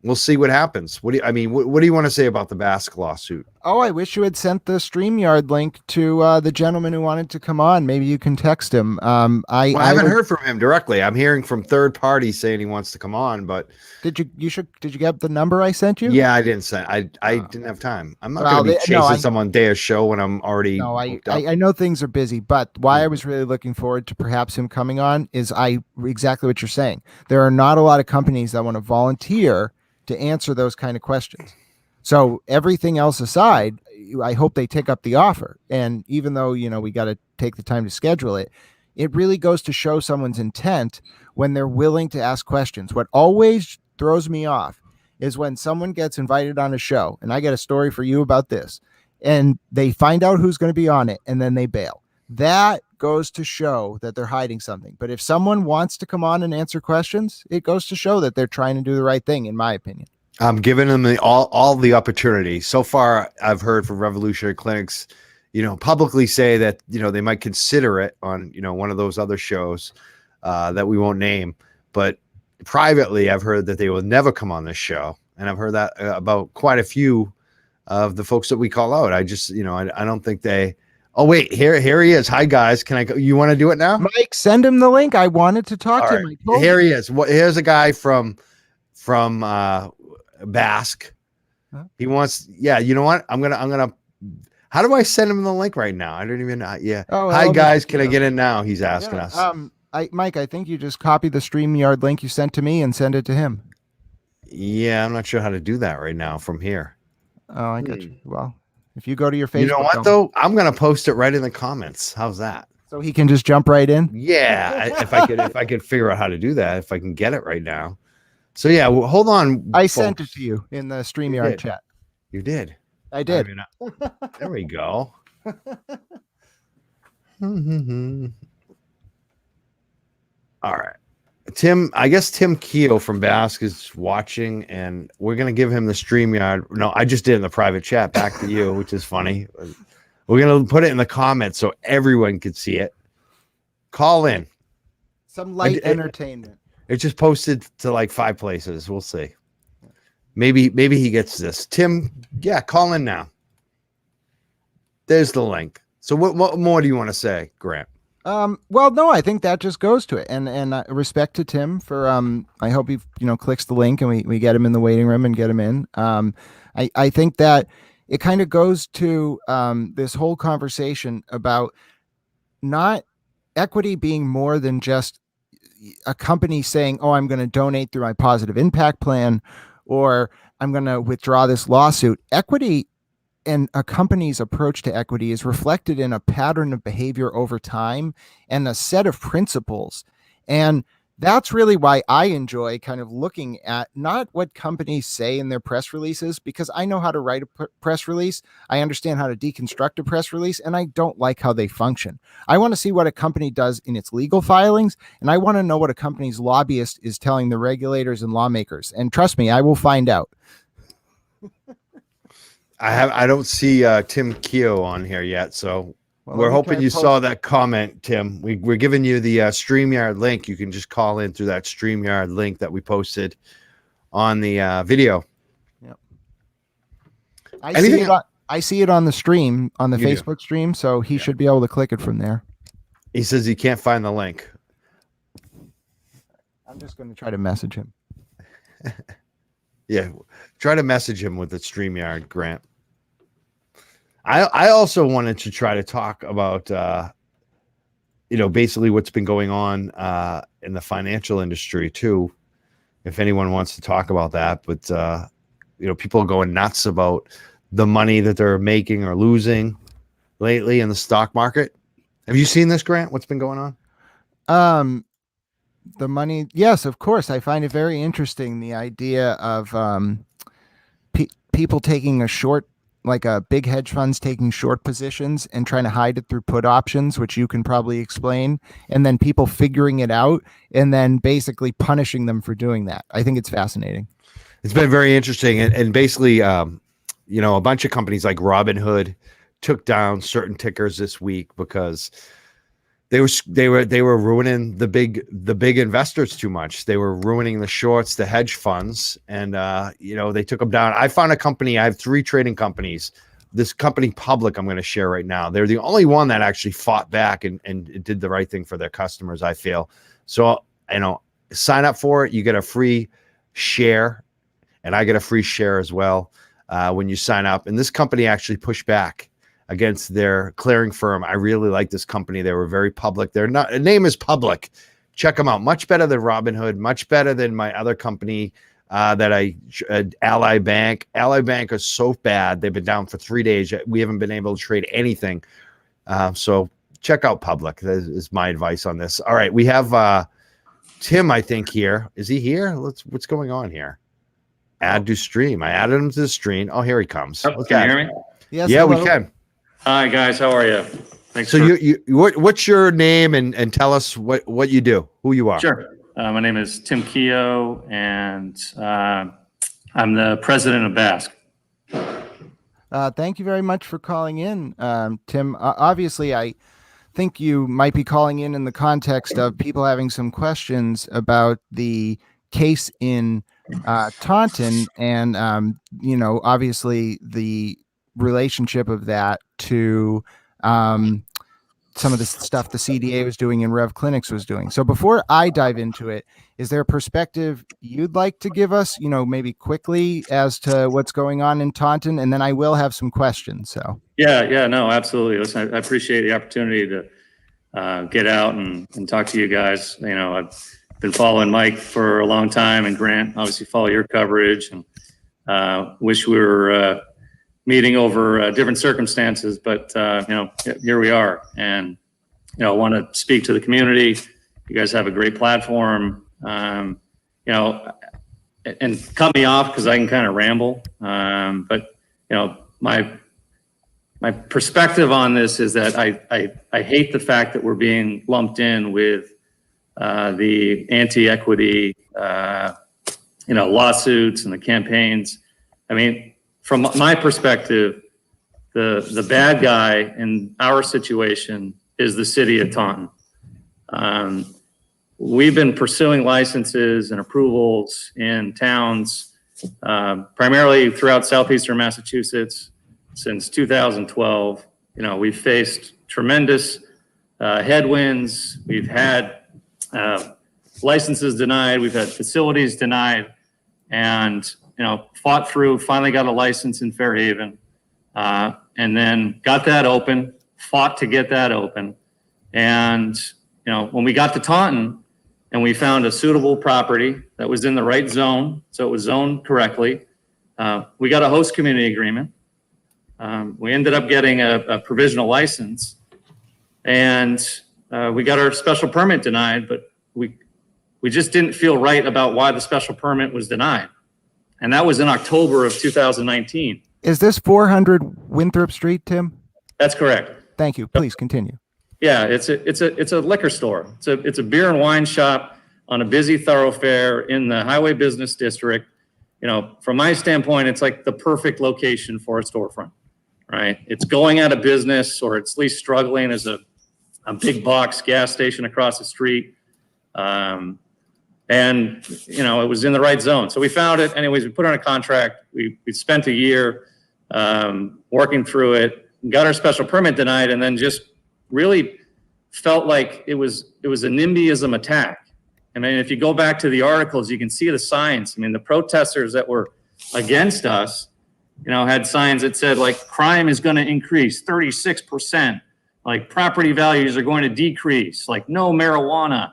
We'll see what happens. What do you want to say about the Basque lawsuit? Oh, I wish you had sent the StreamYard link to the gentleman who wanted to come on. Maybe you can text him. I haven't heard from him directly. I'm hearing from third parties saying he wants to come on, but did you get the number I sent you? Yeah, I didn't send. I didn't have time. I'm not going to be chasing someone day of show when I'm already. No, I know things are busy, but why I was really looking forward to perhaps him coming on is exactly what you're saying. There are not a lot of companies that want to volunteer to answer those kind of questions. So everything else aside, I hope they take up the offer. And even though, we got to take the time to schedule it, it really goes to show someone's intent when they're willing to ask questions. What always throws me off is when someone gets invited on a show, and I got a story for you about this, and they find out who's going to be on it, and then they bail. That goes to show that they're hiding something. But if someone wants to come on and answer questions, it goes to show that they're trying to do the right thing, in my opinion. I'm giving them all the opportunity. So far, I've heard from Revolutionary Clinics, publicly say that, they might consider it on, one of those other shows that we won't name. But privately, I've heard that they will never come on this show. And I've heard that about quite a few of the folks that we call out. I just, I don't think they... Oh, wait, here he is. Hi, guys. Can I go? You want to do it now? Mike, send him the link. I wanted to talk to him. Here he is. Here's a guy from Basque. Huh? He wants, you know what? I'm gonna, how do I send him the link right now? I don't even know. Yeah. Oh, hi, guys. Can I get in now? He's asking us. Mike, I think you just copy the StreamYard link you sent to me and send it to him. Yeah, I'm not sure how to do that right now from here. Oh, I got you. Well, if you go to your Facebook, you know what though? I'm gonna post it right in the comments. How's that? So he can just jump right in. Yeah, if I could figure out how to do that, if I can get it right now. So yeah, hold on. I sent it to you in the StreamYard chat. You did. I did. There we go. All right. I guess Tim Keogh from Basque is watching, and we're going to give him the StreamYard. No, I just did it in the private chat back to you, which is funny. We're going to put it in the comments so everyone could see it. Call in. Some light entertainment. It just posted to like 5 places. We'll see. Maybe he gets this. Tim, call in now. There's the link. So what more do you want to say, Grant? Well, no, I think that just goes to it, and respect to Tim for I hope he clicks the link and we get him in the waiting room and get him in. I think that it kind of goes to this whole conversation about not equity being more than just a company saying, "Oh, I'm going to donate through my positive impact plan," or "I'm going to withdraw this lawsuit." Equity and a company's approach to equity is reflected in a pattern of behavior over time and a set of principles. And that's really why I enjoy kind of looking at not what companies say in their press releases, because I know how to write a press release. I understand how to deconstruct a press release, and I don't like how they function. I want to see what a company does in its legal filings, and I want to know what a company's lobbyist is telling the regulators and lawmakers. And trust me, I will find out. I don't see Tim Keogh on here yet, so Well, We're let me hoping try you post- saw that comment, Tim. We're giving you the StreamYard link. You can just call in through that StreamYard link that we posted on the video. Yep. Anything- I see it on the stream, on the You do. Facebook stream, so he should be able to click it from there. He says he can't find the link. I'm just going to try to message him. Yeah, try to message him with the StreamYard, Grant. I also wanted to try to talk about, basically what's been going on in the financial industry too, if anyone wants to talk about that. But, people are going nuts about the money that they're making or losing lately in the stock market. Have you seen this, Grant? What's been going on? The money, yes, of course. I find it very interesting, the idea of people taking a short, like big hedge funds taking short positions and trying to hide it through put options, which you can probably explain, and then people figuring it out and then basically punishing them for doing that. I think it's fascinating. It's been very interesting. And basically, a bunch of companies like Robinhood took down certain tickers this week because they were ruining the big investors too much. They were ruining the shorts, the hedge funds, and they took them down. I found a company. I have 3 trading companies. This company, Public, I'm going to share right now. They're the only one that actually fought back and did the right thing for their customers, I feel. So sign up for it. You get a free share, and I get a free share as well when you sign up. And this company actually pushed back against their clearing firm. I really like this company. They were very public. Their name is Public. Check them out. Much better than Robinhood. Much better than my other company Ally Bank. Ally Bank is so bad. They've been down for 3 days. We haven't been able to trade anything. So check out Public. That is my advice on this. All right, we have Tim, I think, here. Is he here? What's going on here? Add to stream. I added him to the stream. Oh, here he comes. Can you hear me? Yes, yeah, hello. we can. Hi guys, how are you? Thanks. So what's your name and tell us what you do, who you are? Sure. My name is Tim Keogh, and I'm the president of Basque. Thank you very much for calling in, Tim. Obviously, I think you might be calling in the context of people having some questions about the case in Taunton, and obviously the relationship of that to some of the stuff the CDA was doing and Rev Clinics was doing. So before I dive into it, is there a perspective you'd like to give us, maybe quickly, as to what's going on in Taunton? And then I will have some questions. So No, absolutely. Listen, I appreciate the opportunity to get out and talk to you guys. I've been following Mike for a long time, and Grant, obviously follow your coverage, and wish we were meeting over different circumstances, but here we are. And I want to speak to the community. You guys have a great platform. And cut me off because I can kind of ramble. But my perspective on this is that I hate the fact that we're being lumped in with the anti-equity lawsuits and the campaigns. I mean, from my perspective, the bad guy in our situation is the city of Taunton. We've been pursuing licenses and approvals in towns, primarily throughout southeastern Massachusetts since 2012. We've faced tremendous headwinds. We've had licenses denied. We've had facilities denied, and fought through, finally got a license in Fairhaven, and then got that open, fought to get that open. And, when we got to Taunton and we found a suitable property that was in the right zone, so it was zoned correctly, we got a host community agreement. We ended up getting a provisional license, and we got our special permit denied, but we just didn't feel right about why the special permit was denied. And that was in October of 2019. Is this 400 Winthrop Street, Tim? That's correct. Thank you. Please continue. Yeah, it's a liquor store. It's a beer and wine shop on a busy thoroughfare in the Highway Business District. From my standpoint, it's like the perfect location for a storefront. right? It's going out of business, or it's at least struggling as a big box gas station across the street. And, you know, it was in the right zone. So we found it. Anyways, we put on a contract. We spent a year working through it, got our special permit denied, and then just really felt like it was a NIMBYism attack. I mean, if you go back to the articles, you can see the signs. I mean, the protesters that were against us, you know, had signs that said, like, crime is going to increase 36%, like property values are going to decrease, like no marijuana.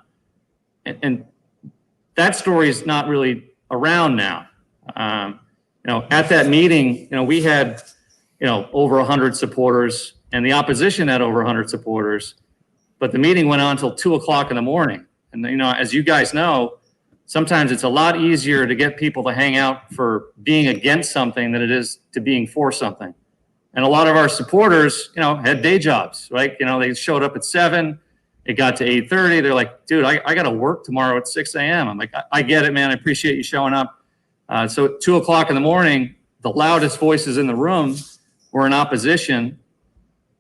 And that story is not really around now. You know, at that meeting, you know, we had, you know, over 100 supporters, and the opposition had over 100 supporters, but the meeting went on until 2 o'clock in the morning. And, you know, as you guys know, sometimes it's a lot easier to get people to hang out for being against something than it is to being for something. And a lot of our supporters, you know, had day jobs, right? You know, they showed up at 7, it got to 8:30. They're like, dude, I got to work tomorrow at 6 a.m. I'm like, I get it, man. I appreciate you showing up. So at 2 o'clock in the morning, the loudest voices in the room were in opposition.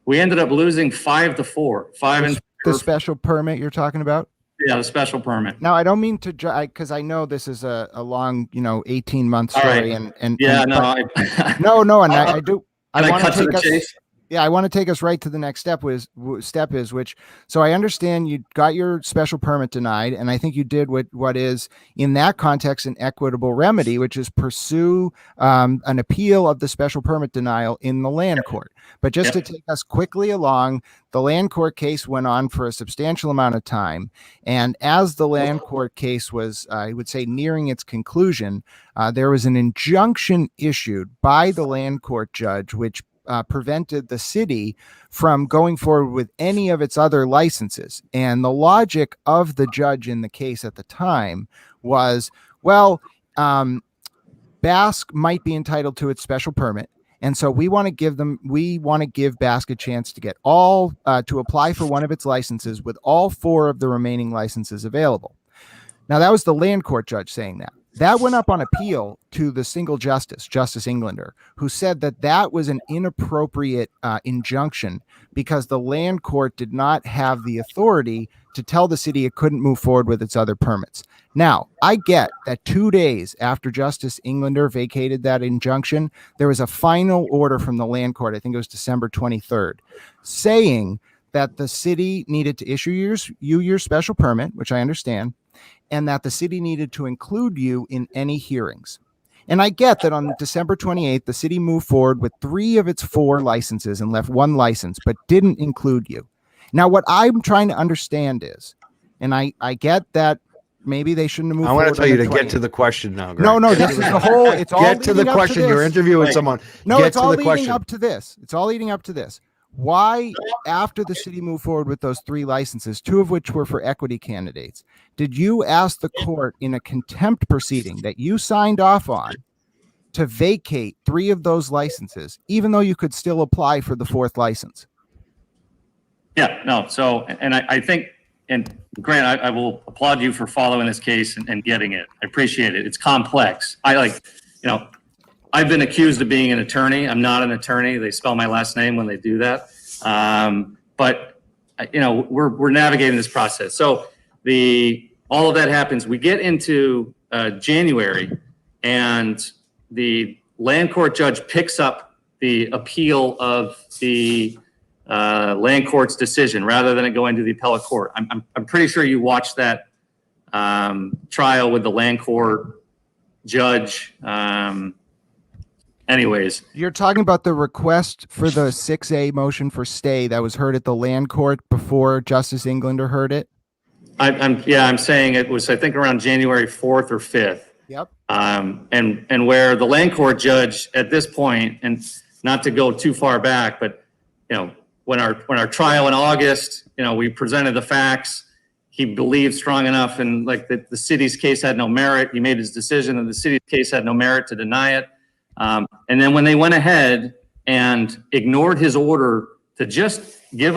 We ended up losing 5-4. The special permit you're talking about? Yeah, the special permit. Now, I don't mean to, because I know this is a long, you know, 18-month story. Right. And yeah, and, no, I do. I want to take us. chase? Yeah, I want to take us right to the next step. So I understand you got your special permit denied, and I think you did what is in that context an equitable remedy, which is pursue an appeal of the special permit denial in the land court. But just to take us quickly along, the land court case went on for a substantial amount of time, and as the land court case was, I would say, nearing its conclusion, there was an injunction issued by the land court judge, which prevented the city from going forward with any of its other licenses. And the logic of the judge in the case at the time was, well, Basque might be entitled to its special permit. And so we want to give Basque a chance to get to apply for one of its licenses with all 4 of the remaining licenses available. Now, that was the land court judge saying that. That went up on appeal to the single justice, Justice Englander, who said that was an inappropriate injunction because the land court did not have the authority to tell the city it couldn't move forward with its other permits. Now, I get that 2 days after Justice Englander vacated that injunction, there was a final order from the land court, I think it was December 23rd, saying that the city needed to issue your special permit, which I understand, and that the city needed to include you in any hearings. And I get that on December 28th, the city moved forward with 3 of its 4 licenses and left 1 license, but didn't include you. Now, what I'm trying to understand is, and I get that maybe they shouldn't have moved forward. I want to tell you to get to the question now, Greg. No, this is the whole, it's all get to the question. You're interviewing someone. No, get it's all to the leading question. up to this. It's all leading up to this. Why, after the city moved forward with those 3 licenses, 2 of which were for equity candidates, did you ask the court in a contempt proceeding that you signed off on to vacate 3 of those licenses, even though you could still apply for the 4th license? Yeah, no. So, and I think, and Grant, I will applaud you for following this case and getting it. I appreciate it. It's complex. I've been accused of being an attorney. I'm not an attorney. They spell my last name when they do that. But you know, we're navigating this process. So all of that happens. We get into January, and the land court judge picks up the appeal of the land court's decision rather than it going to the appellate court. I'm pretty sure you watched that trial with the land court judge. Anyways, you're talking about the request for the 6A motion for stay that was heard at the land court before Justice Englander heard it. I'm saying it was, I think, around January 4th or 5th. Yep. And where the land court judge at this point, and not to go too far back, but you know, when our trial in August, you know, we presented the facts. He believed strong enough, and like the city's case had no merit. He made his decision, and the city's case had no merit to deny it. And then when they went ahead and ignored his order to just give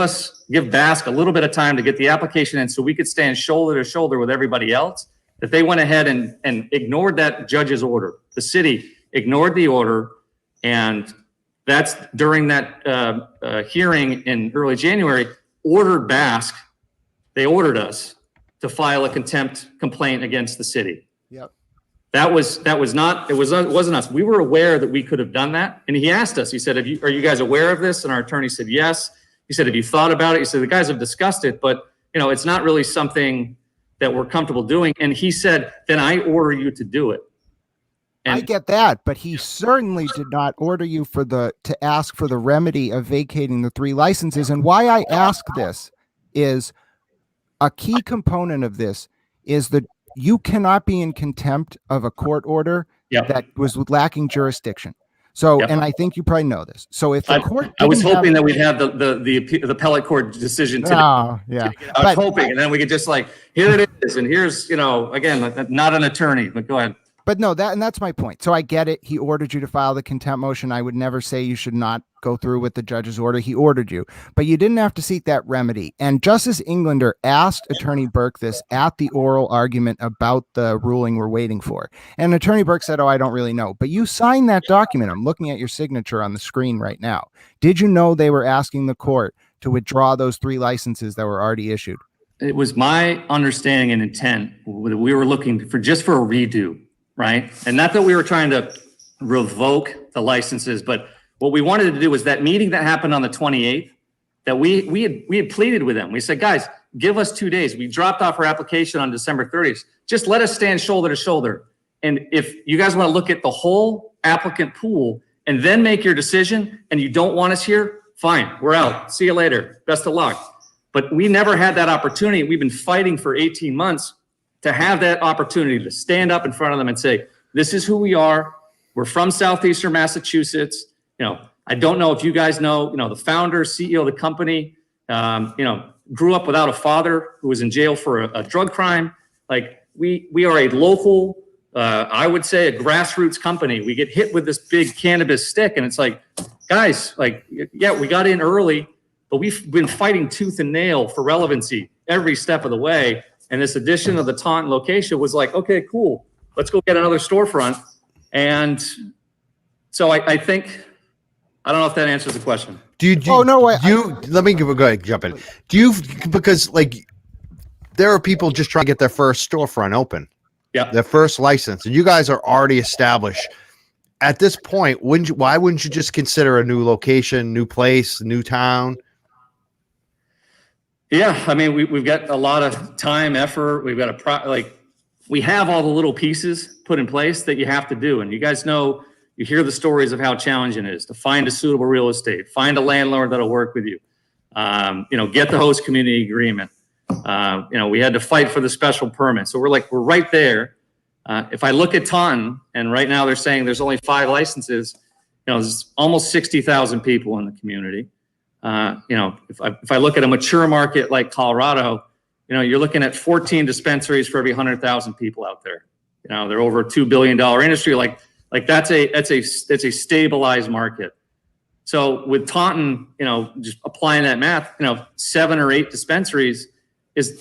Basque a little bit of time to get the application in so we could stand shoulder to shoulder with everybody else, that they went ahead and ignored that judge's order. The city ignored the order and that's during that hearing in early January, ordered Basque. They ordered us to file a contempt complaint against the city. Yep. That was not, it wasn't us. We were aware that we could have done that. And he asked us, he said, are you guys aware of this? And our attorney said, yes. He said, have you thought about it? He said, the guys have discussed it, but it's not really something that we're comfortable doing. And he said, then I order you to do it. And I get that, but he certainly did not order you to ask for the remedy of vacating the 3 licenses. And why I ask this is a key component of this is that you cannot be in contempt of a court order that was lacking jurisdiction. So, and I think you probably know this. So if the court, I was hoping that we'd have the appellate court decision today. Oh, yeah. I was hoping, and then we could just here it is, and here's, again, not an attorney, but go ahead. But no, that's my point. So I get it. He ordered you to file the contempt motion. I would never say you should not go through with the judge's order. He ordered you, but you didn't have to seek that remedy. And Justice Englander asked Attorney Burke this at the oral argument about the ruling we're waiting for. And Attorney Burke said, I don't really know. But you signed that document. I'm looking at your signature on the screen right now. Did you know they were asking the court to withdraw those 3 licenses that were already issued? It was my understanding and intent that we were looking for a redo. Right. And not that we were trying to revoke the licenses, but what we wanted to do was that meeting that happened on the 28th, that we had pleaded with them. We said, guys, give us 2 days. We dropped off our application on December 30th. Just let us stand shoulder to shoulder. And if you guys want to look at the whole applicant pool and then make your decision and you don't want us here, fine, we're out. See you later. Best of luck. But we never had that opportunity. We've been fighting for 18 months to have that opportunity to stand up in front of them and say, this is who we are. We're from Southeastern Massachusetts. I don't know if you guys know, the founder, CEO of the company, grew up without a father who was in jail for a drug crime. We are a local, I would say a grassroots company. We get hit with this big cannabis stick and it's guys, yeah, we got in early, but we've been fighting tooth and nail for relevancy every step of the way. And this addition of the Taunton location was okay, cool. Let's go get another storefront. And so I think, I don't know if that answers the question. Let me go ahead, jump in. Because there are people just trying to get their first storefront open. Yeah. Their first license. And you guys are already established. At this point, why wouldn't you just consider a new location, new place, new town? Yeah, I mean, we've got a lot of time, effort. We've got we have all the little pieces put in place that you have to do. And you guys know, you hear the stories of how challenging it is to find a suitable real estate, find a landlord that'll work with you, get the host community agreement. We had to fight for the special permit. So we're right there. If I look at Taunton, and right now they're saying there's only 5 licenses, there's almost 60,000 people in the community. If I look at a mature market like Colorado, you're looking at 14 dispensaries for every 100,000 people out there. They're over a $2 billion industry. That's a stabilized market. So with Taunton, just applying that math, 7 or 8 dispensaries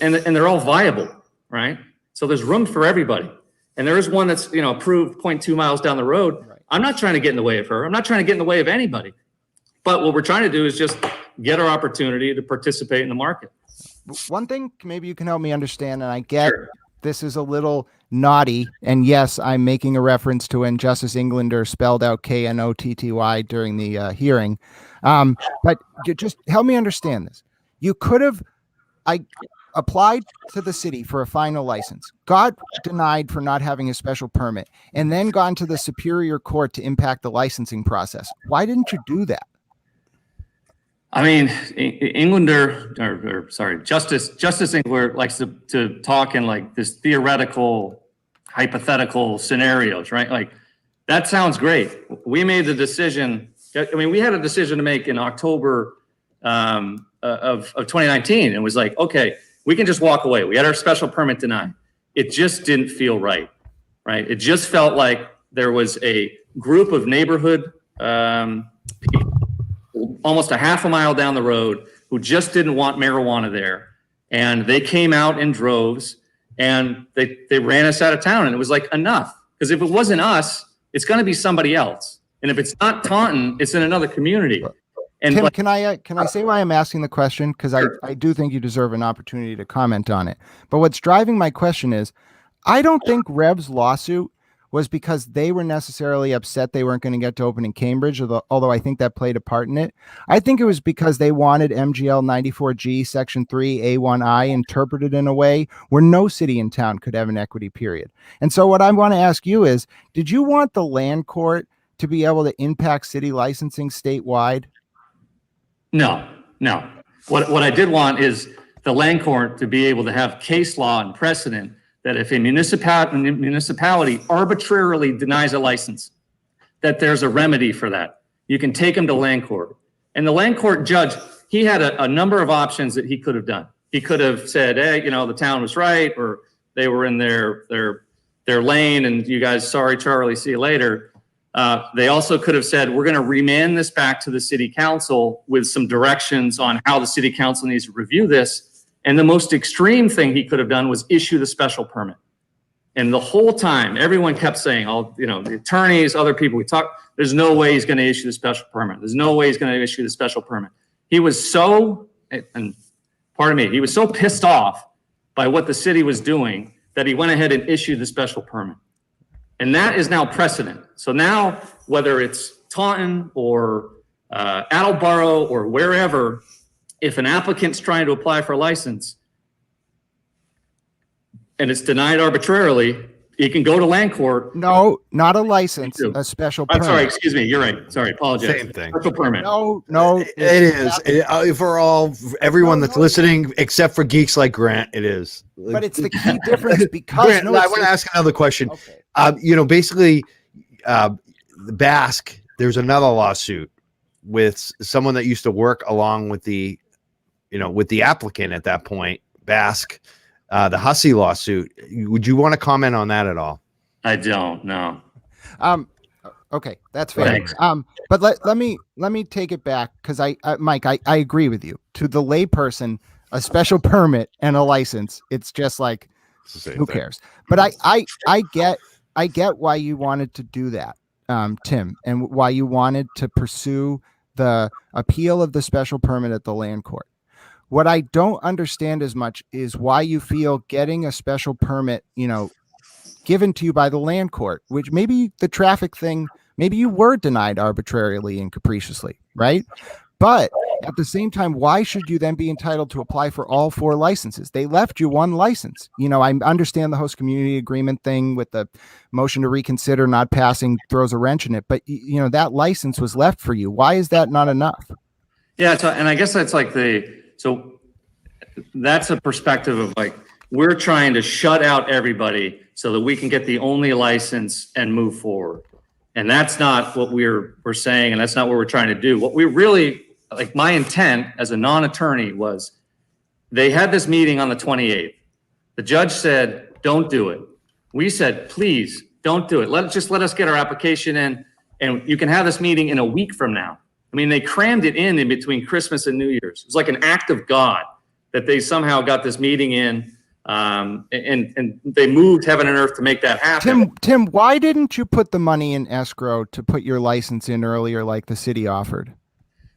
and they're all viable, right? So there's room for everybody. And there is one that's, approved 0.2 miles down the road. Right. I'm not trying to get in the way of her. I'm not trying to get in the way of anybody. But what we're trying to do is just get our opportunity to participate in the market. One thing maybe you can help me understand, and I get this is a little naughty, and yes, I'm making a reference to when Justice Englander spelled out KNOTTY during the hearing. But just help me understand this. You could have applied to the city for a final license, got denied for not having a special permit, and then gone to the Superior Court to impact the licensing process. Why didn't you do that? I mean, Justice Englander likes to talk in this theoretical, hypothetical scenarios, right? That sounds great. We made the decision. I mean, we had a decision to make in October of 2019. It was okay, we can just walk away. We had our special permit denied. It just didn't feel right? It just felt like there was a group of neighborhood people almost a half a mile down the road who just didn't want marijuana there. And they came out in droves and they ran us out of town. And it was enough. Because if it wasn't us, it's going to be somebody else. And if it's not Taunton, it's in another community. And Tim, can I say why I'm asking the question? Because I do think you deserve an opportunity to comment on it. But what's driving my question is, I don't think Rev's lawsuit was because they were necessarily upset they weren't going to get to open in Cambridge, although I think that played a part in it. I think it was because they wanted MGL 94G Section 3 A1I interpreted in a way where no city in town could have an equity period. And so what I want to ask you is, did you want the land court to be able to impact city licensing statewide? No. What I did want is the land court to be able to have case law and precedent that if a municipality arbitrarily denies a license, that there's a remedy for that. You can take them to land court. And the land court judge, he had a number of options that he could have done. He could have said, hey, the town was right, or they were in their lane, and you guys, sorry, Charlie, see you later. They also could have said, we're going to remand this back to the city council with some directions on how the city council needs to review this. And the most extreme thing he could have done was issue the special permit. And the whole time, everyone kept saying, the attorneys, other people we talked, there's no way he's going to issue the special permit. There's no way he's going to issue the special permit. He was so, and pardon me, he was so pissed off by what the city was doing that he went ahead and issued the special permit. And that is now precedent. So now, whether it's Taunton or Attleboro or wherever, if an applicant's trying to apply for a license and it's denied arbitrarily, he can go to land court. No, not a license, a special permit. I'm sorry, excuse me. You're right. Sorry, apologize. Same thing. Special permit. No. It is. For everyone that's listening, except for geeks like Grant, it is. But it's the key difference because Grant, I want to ask another question. Okay. Basically, Basque, there's another lawsuit with someone that used to work along with the applicant at that point, Basque, the Hussey lawsuit. Would you want to comment on that at all? I don't know. Okay, that's fair. Thanks. But let me take it back because Mike, I agree with you. To the layperson, a special permit and a license, it's just like, who cares? But I get why you wanted to do that, Tim, and why you wanted to pursue the appeal of the special permit at the land court. What I don't understand as much is why you feel getting a special permit, given to you by the land court, which maybe the traffic thing, maybe you were denied arbitrarily and capriciously, right? But at the same time, why should you then be entitled to apply for all 4 licenses? They left you 1 license. I understand the host community agreement thing with the motion to reconsider not passing throws a wrench in it, but that license was left for you. Why is that not enough? Yeah, and I guess that's like so that's a perspective of like, we're trying to shut out everybody so that we can get the only license and move forward. And that's not what we're saying, and that's not what we're trying to do. What we really, like, my intent as a non-attorney was, they had this meeting on the 28th. The judge said, don't do it. We said, please don't do it. Let us get our application in, and you can have this meeting in a week from now. I mean, they crammed it in between Christmas and New Year's. It was like an act of God that they somehow got this meeting in, and they moved heaven and earth to make that happen. Tim, why didn't you put the money in escrow to put your license in earlier like the city offered?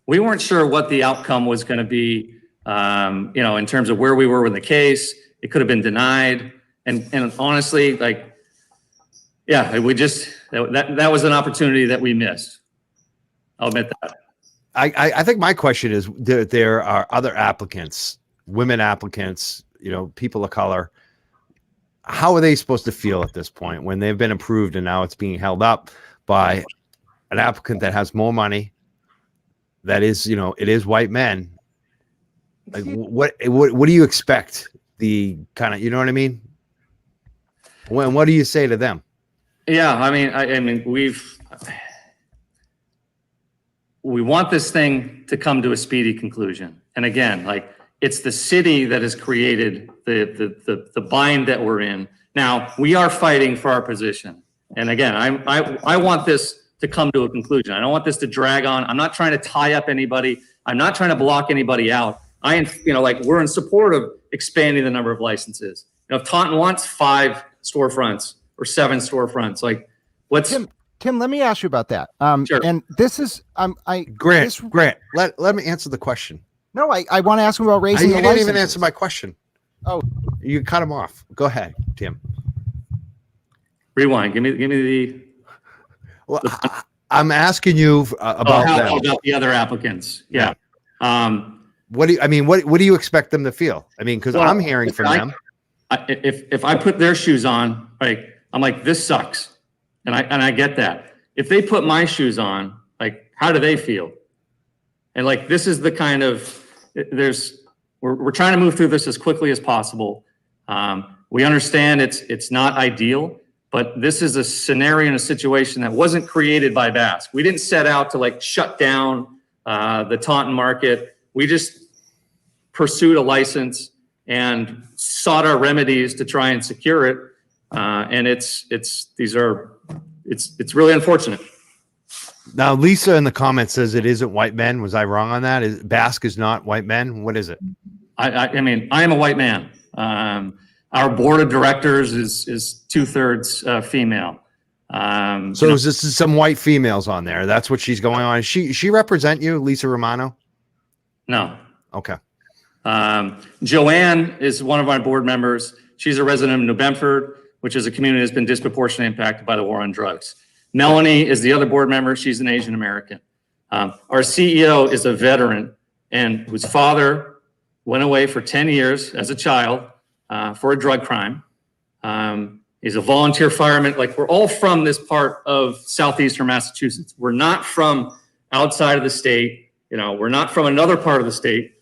We weren't sure what the outcome was going to be, in terms of where we were with the case. It could have been denied. And honestly, that was an opportunity that we missed. I'll admit that. I think my question is, there are other applicants, women applicants, people of color. How are they supposed to feel at this point when they've been approved and now it's being held up by an applicant that has more money? That is, it is white men. Like, what do you expect? The kind of, you know what I mean? What do you say to them? Yeah, I mean, we want this thing to come to a speedy conclusion. And again, it's the city that has created the bind that we're in. Now, we are fighting for our position. And again, I want this to come to a conclusion. I don't want this to drag on. I'm not trying to tie up anybody. I'm not trying to block anybody out. We're in support of expanding the number of licenses. If Taunton wants 5 storefronts or 7 storefronts, Tim, let me ask you about that. Sure. And this is Grant, let me answer the question. No, I want to ask him about raising You the didn't licenses. even answer my question. Oh, you cut him off. Go ahead, Tim. Rewind. Give me the. Well, I'm asking you about them. About the other applicants. Yeah. What do you, what do you expect them to feel? I mean, because I'm hearing from them. If I put their shoes on, like, I'm like, this sucks. And I get that. If they put my shoes on, like, how do they feel? And like, this is the kind of, we're trying to move through this as quickly as possible. We understand it's not ideal, but this is a scenario and a situation that wasn't created by Basque. We didn't set out to like shut down the Taunton market. We just pursued a license and sought our remedies to try and secure it. And it's really unfortunate. Now, Lisa in the comments says it isn't white men. Was I wrong on that? Basque is not white men. What is it? I mean, I am a white man. Our board of directors is 2/3 female. So is this some white females on there? That's what she's going on. She represent you, Lisa Romano? No. Okay. Joanne is one of our board members. She's a resident of New Bedford, which is a community that's been disproportionately impacted by the war on drugs. Melanie is the other board member. She's an Asian American. Our CEO is a veteran and whose father went away for 10 years as a child for a drug crime. He's a volunteer fireman. Like, we're all from this part of Southeastern Massachusetts. We're not from outside of the state. You know, we're not from another part of the state.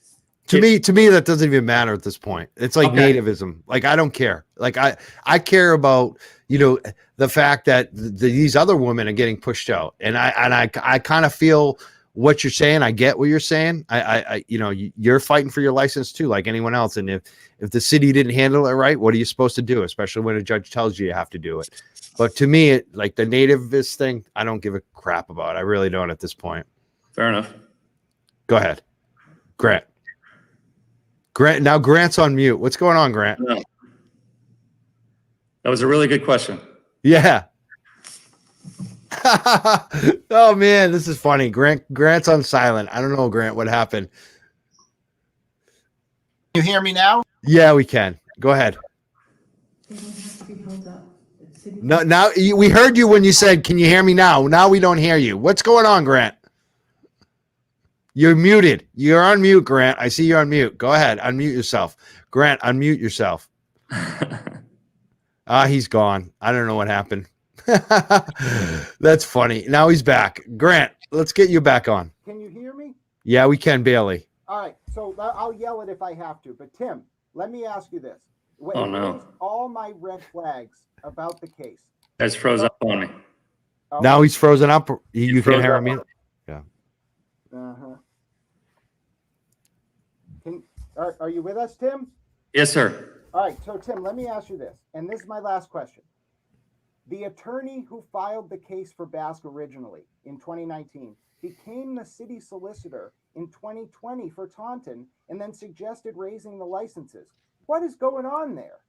To me, that doesn't even matter at this point. It's like nativism. Like, I don't care. Like, I care about, the fact that these other women are getting pushed out. And I kind of feel what you're saying. I get what you're saying. You're fighting for your license too, like anyone else. And if the city didn't handle it right, what are you supposed to do? Especially when a judge tells you have to do it. But to me, like the nativist thing, I don't give a crap about. I really don't at this point. Fair enough. Go ahead. Grant. Now Grant's on mute. What's going on, Grant? No. That was a really good question. Yeah. Oh man, this is funny. Grant's on silent. I don't know, Grant, what happened. You hear me now? Yeah, we can. Go ahead. No, now we heard you when you said, "Can you hear me now?" Now we don't hear you. What's going on, Grant? You're muted. You're on mute, Grant. I see you're on mute. Go ahead. Unmute yourself. Grant, unmute yourself. He's gone. I don't know what happened. That's funny. Now he's back. Grant, let's get you back on. Can you hear me? Yeah, we can barely. All right. So I'll yell it if I have to. But Tim, let me ask you this. Oh, no. All my red flags about the case. That's frozen up on me. Okay. Now he's frozen up. You can hear him. Yeah. Uh-huh. Are you with us, Tim? Yes, sir. All right. So, Tim, let me ask you this. And this is my last question. The attorney who filed the case for Basque originally in 2019 became the city solicitor in 2020 for Taunton and then suggested raising the licenses. What is going on there?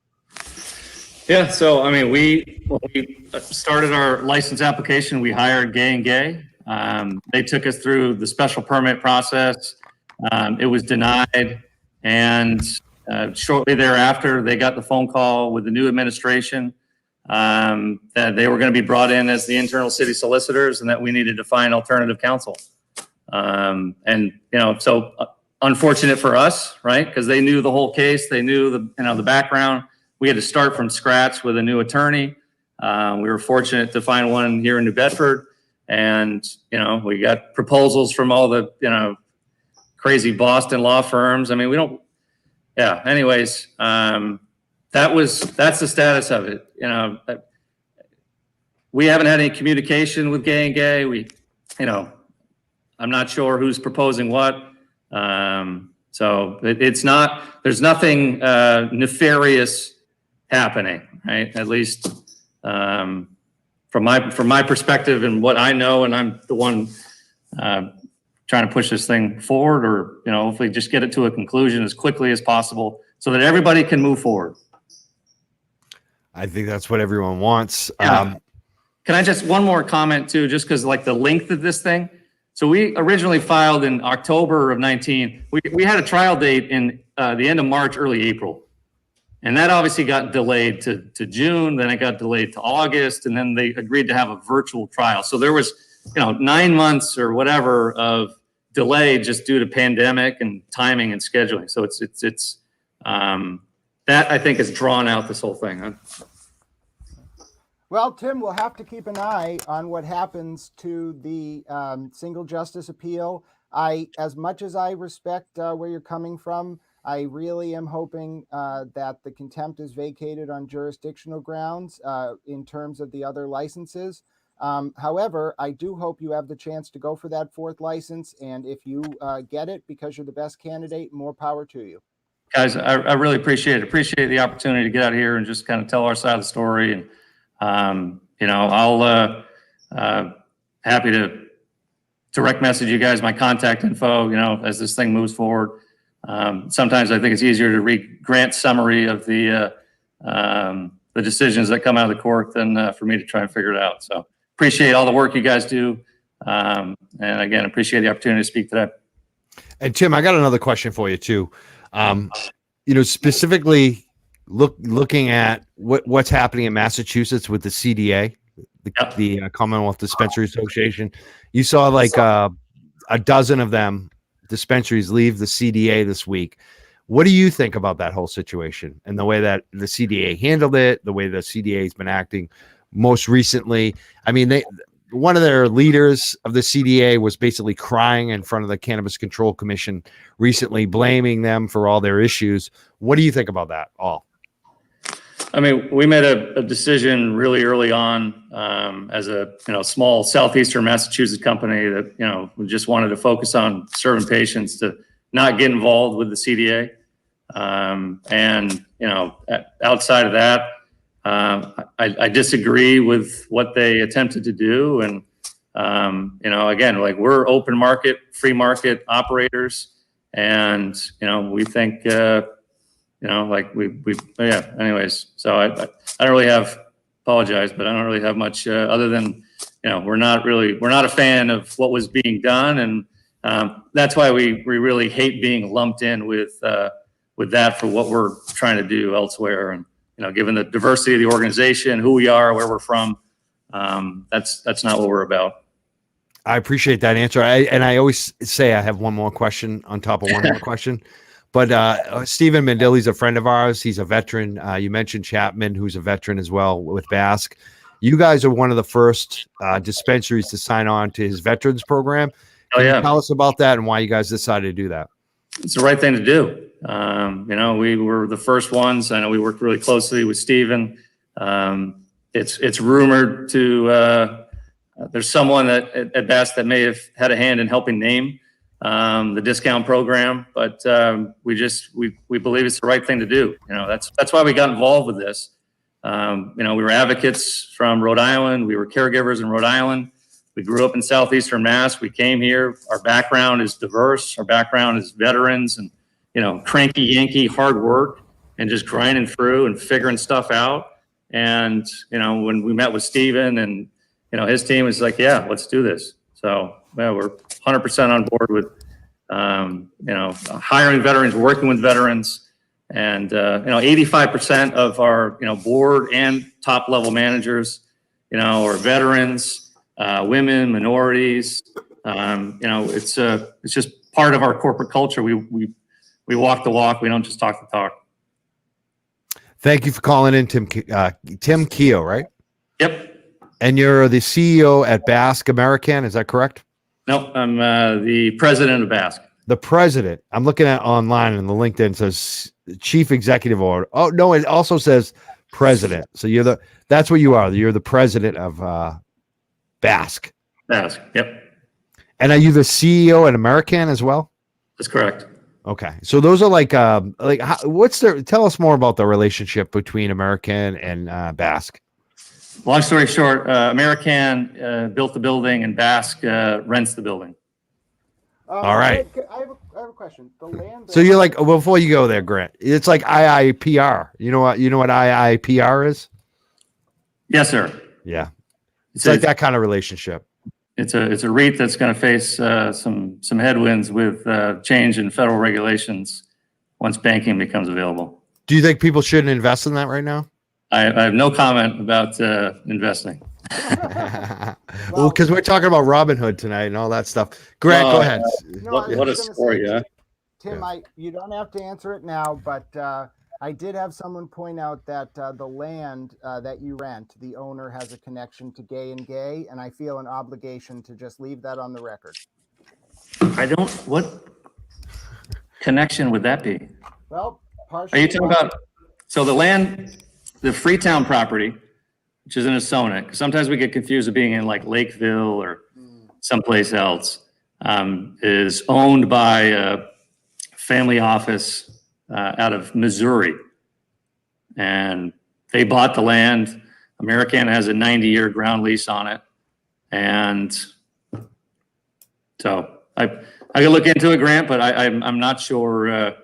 Yeah, so I mean, when we started our license application, we hired Gay and Gay. They took us through the special permit process. It was denied, and shortly thereafter, they got the phone call with the new administration that they were going to be brought in as the internal city solicitors, and that we needed to find alternative counsel. So unfortunate for us, right? Because they knew the whole case, they knew the background. We had to start from scratch with a new attorney. We were fortunate to find one here in New Bedford, and we got proposals from all the crazy Boston law firms. I mean, we don't. Yeah. Anyways, that's the status of it. We haven't had any communication with Gay and Gay. I'm not sure who's proposing what. So it's not. There's nothing nefarious happening, right? At least from my perspective and what I know, and I'm the one trying to push this thing forward, or hopefully just get it to a conclusion as quickly as possible, so that everybody can move forward. I think that's what everyone wants. Yeah. Can I just one more comment too, just because like the length of this thing. So we originally filed in October of 19. We had a trial date in the end of March, early April. And that obviously got delayed to June, then it got delayed to August, and then they agreed to have a virtual trial. So there was, 9 months or whatever of delay just due to pandemic and timing and scheduling. So it's that I think has drawn out this whole thing. Well, Tim, we'll have to keep an eye on what happens to the single justice appeal. As much as I respect where you're coming from, I really am hoping that the contempt is vacated on jurisdictional grounds in terms of the other licenses. However, I do hope you have the chance to go for that fourth license. And if you get it because you're the best candidate, more power to you. Guys, I really appreciate it. Appreciate the opportunity to get out here and just kind of tell our side of the story. And, I'll happy to direct message you guys my contact info, as this thing moves forward. Sometimes I think it's easier to read Grant's summary of the decisions that come out of the court than for me to try and figure it out. So appreciate all the work you guys do. And again, appreciate the opportunity to speak today. And Tim, I got another question for you too. Specifically looking at what's happening in Massachusetts with the CDA, the Commonwealth Dispensary Association. You saw like a dozen of them dispensaries leave the CDA this week. What do you think about that whole situation and the way that the CDA handled it, the way the CDA has been acting most recently? I mean, one of their leaders of the CDA was basically crying in front of the Cannabis Control Commission recently, blaming them for all their issues. What do you think about that all? I mean, we made a decision really early on as a small southeastern Massachusetts company that we just wanted to focus on serving patients, to not get involved with the CDA. And outside of that, I disagree with what they attempted to do. And again, like, we're open market, free market operators, and we think. Anyways, so I don't really apologize, but I don't really have much other than, we're not a fan of what was being done. And that's why we really hate being lumped in with that for what we're trying to do elsewhere. And, given the diversity of the organization, who we are, where we're from, that's not what we're about. I appreciate that answer. I always say I have one more question on top of one more question. But Stephen Mandilli's a friend of ours. He's a veteran. You mentioned Chapman, who's a veteran as well with Basque. You guys are one of the first dispensaries to sign on to his veterans program. Can you tell us about that and why you guys decided to do that? It's the right thing to do. We were the first ones. I know we worked really closely with Stephen. It's rumored to there's someone at Basque that may have had a hand in helping name the discount program, but we believe it's the right thing to do. That's why we got involved with this. We were advocates from Rhode Island. We were caregivers in Rhode Island. We grew up in southeastern Mass. We came here. Our background is diverse. Our background is veterans and cranky Yankee hard work and just grinding through and figuring stuff out. And when we met with Stephen and his team was like, yeah, let's do this. So we're 100% on board with, hiring veterans, working with veterans, and 85% of our board and top level managers, are veterans, women, minorities. It's just part of our corporate culture. We walk the walk. We don't just talk the talk. Thank you for calling in, Tim Keogh, right? Yep. And you're the CEO at Basque American, is that correct? No, I'm the president of Basque. The president. I'm looking at online and the LinkedIn says chief executive order. Oh no, it also says president. So that's what you are. You're the president of Basque. Basque. Yep. And are you the CEO at American as well? That's correct. Okay. So those are tell us more about the relationship between American and Basque. Long story short, American built the building and Basque rents the building. All right. I have a question. The land. So you're like, before you go there, Grant, it's like IIPR. You know what IIPR is? Yes, sir. Yeah. It's like that kind of relationship. It's a REIT that's going to face some headwinds with change in federal regulations once banking becomes available. Do you think people shouldn't invest in that right now? I have no comment about investing. Well, because we're talking about Robinhood tonight and all that stuff. Grant, go ahead. No, What a story, yeah. Tim, you don't have to answer it now, but I did have someone point out that the land that you rent, the owner has a connection to Gay and Gay, and I feel an obligation to just leave that on the record. What connection would that be? Well, are you talking about, so the land, the Freetown property, which is in Asona, because sometimes we get confused with being in like Lakeville or someplace else, is owned by a family office out of Missouri. And they bought the land. Americana has a 90-year ground lease on it. And so I can look into it, Grant, but I'm not sure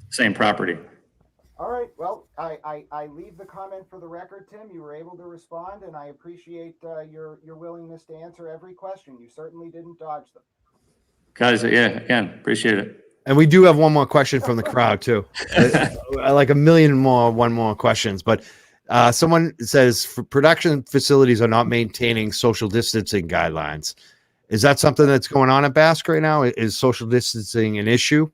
same property. All right. Well, I leave the comment for the record, Tim. You were able to respond, and I appreciate your willingness to answer every question. You certainly didn't dodge them. Guys, yeah, again, appreciate it. And we do have one more question from the crowd too. Like a million more, one more questions. But someone says production facilities are not maintaining social distancing guidelines. Is that something that's going on at Basque right now? Is social distancing an issue?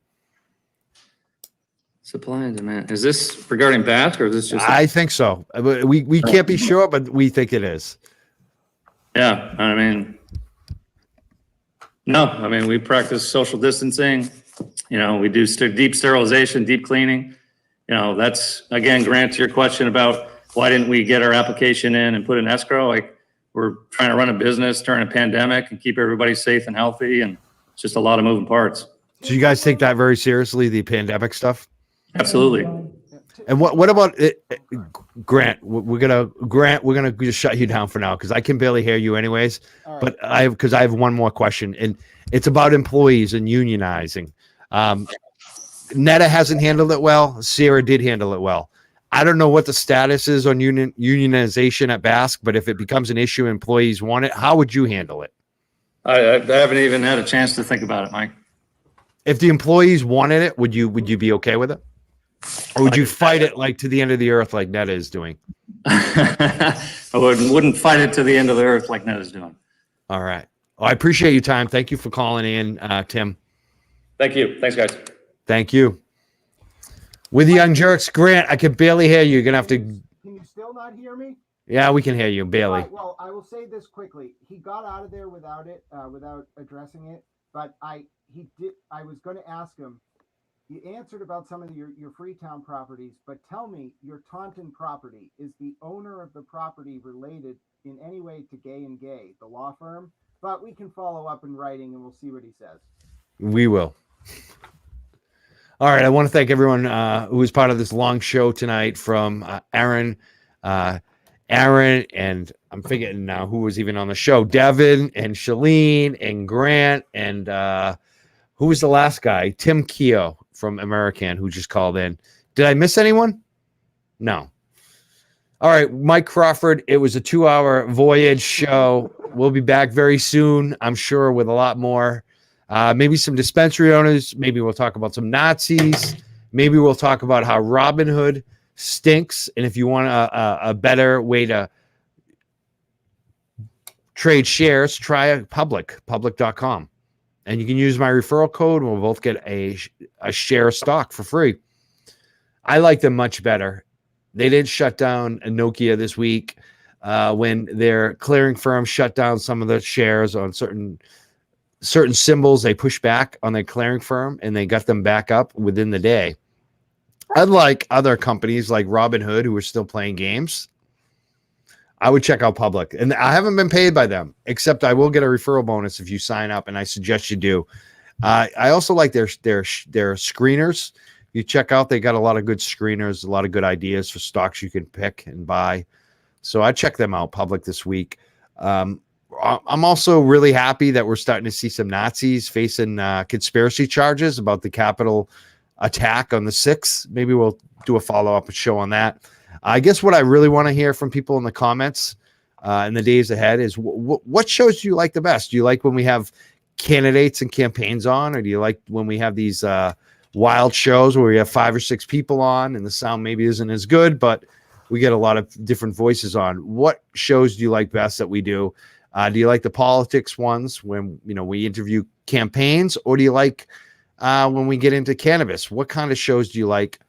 Supply and demand. Is this regarding Basque or is this just? I think so. We can't be sure, but we think it is. Yeah, I mean, no, I mean, we practice social distancing. You know, we do deep sterilization, deep cleaning. You know, that's, again, Grant, to your question about why didn't we get our application in and put in escrow? Like, we're trying to run a business during a pandemic and keep everybody safe and healthy, and it's just a lot of moving parts. Do you guys take that very seriously, the pandemic stuff? Absolutely. And what about it, Grant? We're gonna just shut you down for now because I can barely hear you anyways. Right. But I have one more question, and it's about employees and unionizing. Netta hasn't handled it well. Sierra did handle it well. I don't know what the status is on unionization at Basque, but if it becomes an issue, employees want it. How would you handle it? I haven't even had a chance to think about it, Mike. If the employees wanted it, would you be okay with it? Or would you fight it like to the end of the earth like Netta is doing? I wouldn't fight it to the end of the earth like Netta is doing. All right. Well, I appreciate your time. Thank you for calling in, Tim. Thank you. Thanks, guys. Thank you. With the Young Jerks, Grant, I can barely hear you. You're going to have to... Can you still not hear me? Yeah, we can hear you, barely. Right, well, I will say this quickly. He got out of there without addressing it, but I was going to ask him, you answered about some of your Freetown properties, but tell me, your Taunton property, is the owner of the property related in any way to Gay and Gay, the law firm? But we can follow up in writing and we'll see what he says. We will. All right. I want to thank everyone who was part of this long show tonight, from Aaron, and I'm forgetting now who was even on the show, Devin and Shaleen and Grant, and who was the last guy? Tim Keogh from American, who just called in. Did I miss anyone? No. All right, Mike Crawford. It was a 2-hour voyage show. We'll be back very soon, I'm sure, with a lot more. Maybe some dispensary owners. Maybe we'll talk about some Nazis. Maybe we'll talk about how Robinhood stinks. And if you want a better way to trade shares, try public.com. And you can use my referral code. We'll both get a share of stock for free. I like them much better. They did shut down Nokia this week when their clearing firm shut down some of the shares on certain symbols. They pushed back on their clearing firm and they got them back up within the day. Unlike other companies like Robinhood, who are still playing games, I would check out Public. And I haven't been paid by them, except I will get a referral bonus if you sign up, and I suggest you do. I also like their screeners. You check out, they got a lot of good screeners, a lot of good ideas for stocks you can pick and buy. So I check them out, Public, this week. I'm also really happy that we're starting to see some Nazis facing conspiracy charges about the Capitol attack on the 6th. Maybe we'll do a follow-up show on that. I guess what I really want to hear from people in the comments in the days ahead is what shows do you like the best? Do you like when we have candidates and campaigns on, or do you like when we have these wild shows where we have 5 or 6 people on and the sound maybe isn't as good, but we get a lot of different voices on? What shows do you like best that we do? Do you like the politics ones when, you know, we interview campaigns, or do you like when we get into cannabis? What kind of shows do you like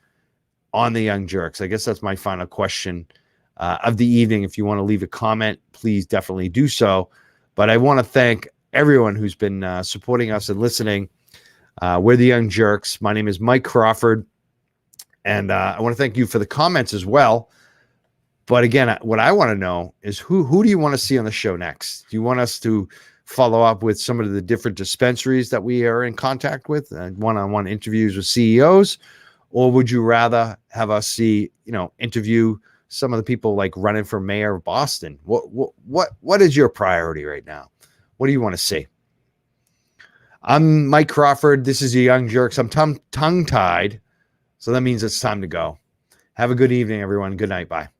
on the Young Jerks? I guess that's my final question of the evening. If you want to leave a comment, please definitely do so. But I want to thank everyone who's been supporting us and listening. We're the Young Jerks. My name is Mike Crawford, and I want to thank you for the comments as well. But again, what I want to know is who do you want to see on the show next? Do you want us to follow up with some of the different dispensaries that we are in contact with, one-on-one interviews with CEOs, or would you rather have us interview some of the people like running for mayor of Boston? What is your priority right now? What do you want to see? I'm Mike Crawford. This is the Young Jerks. I'm tongue-tied, so that means it's time to go. Have a good evening, everyone. Good night. Bye.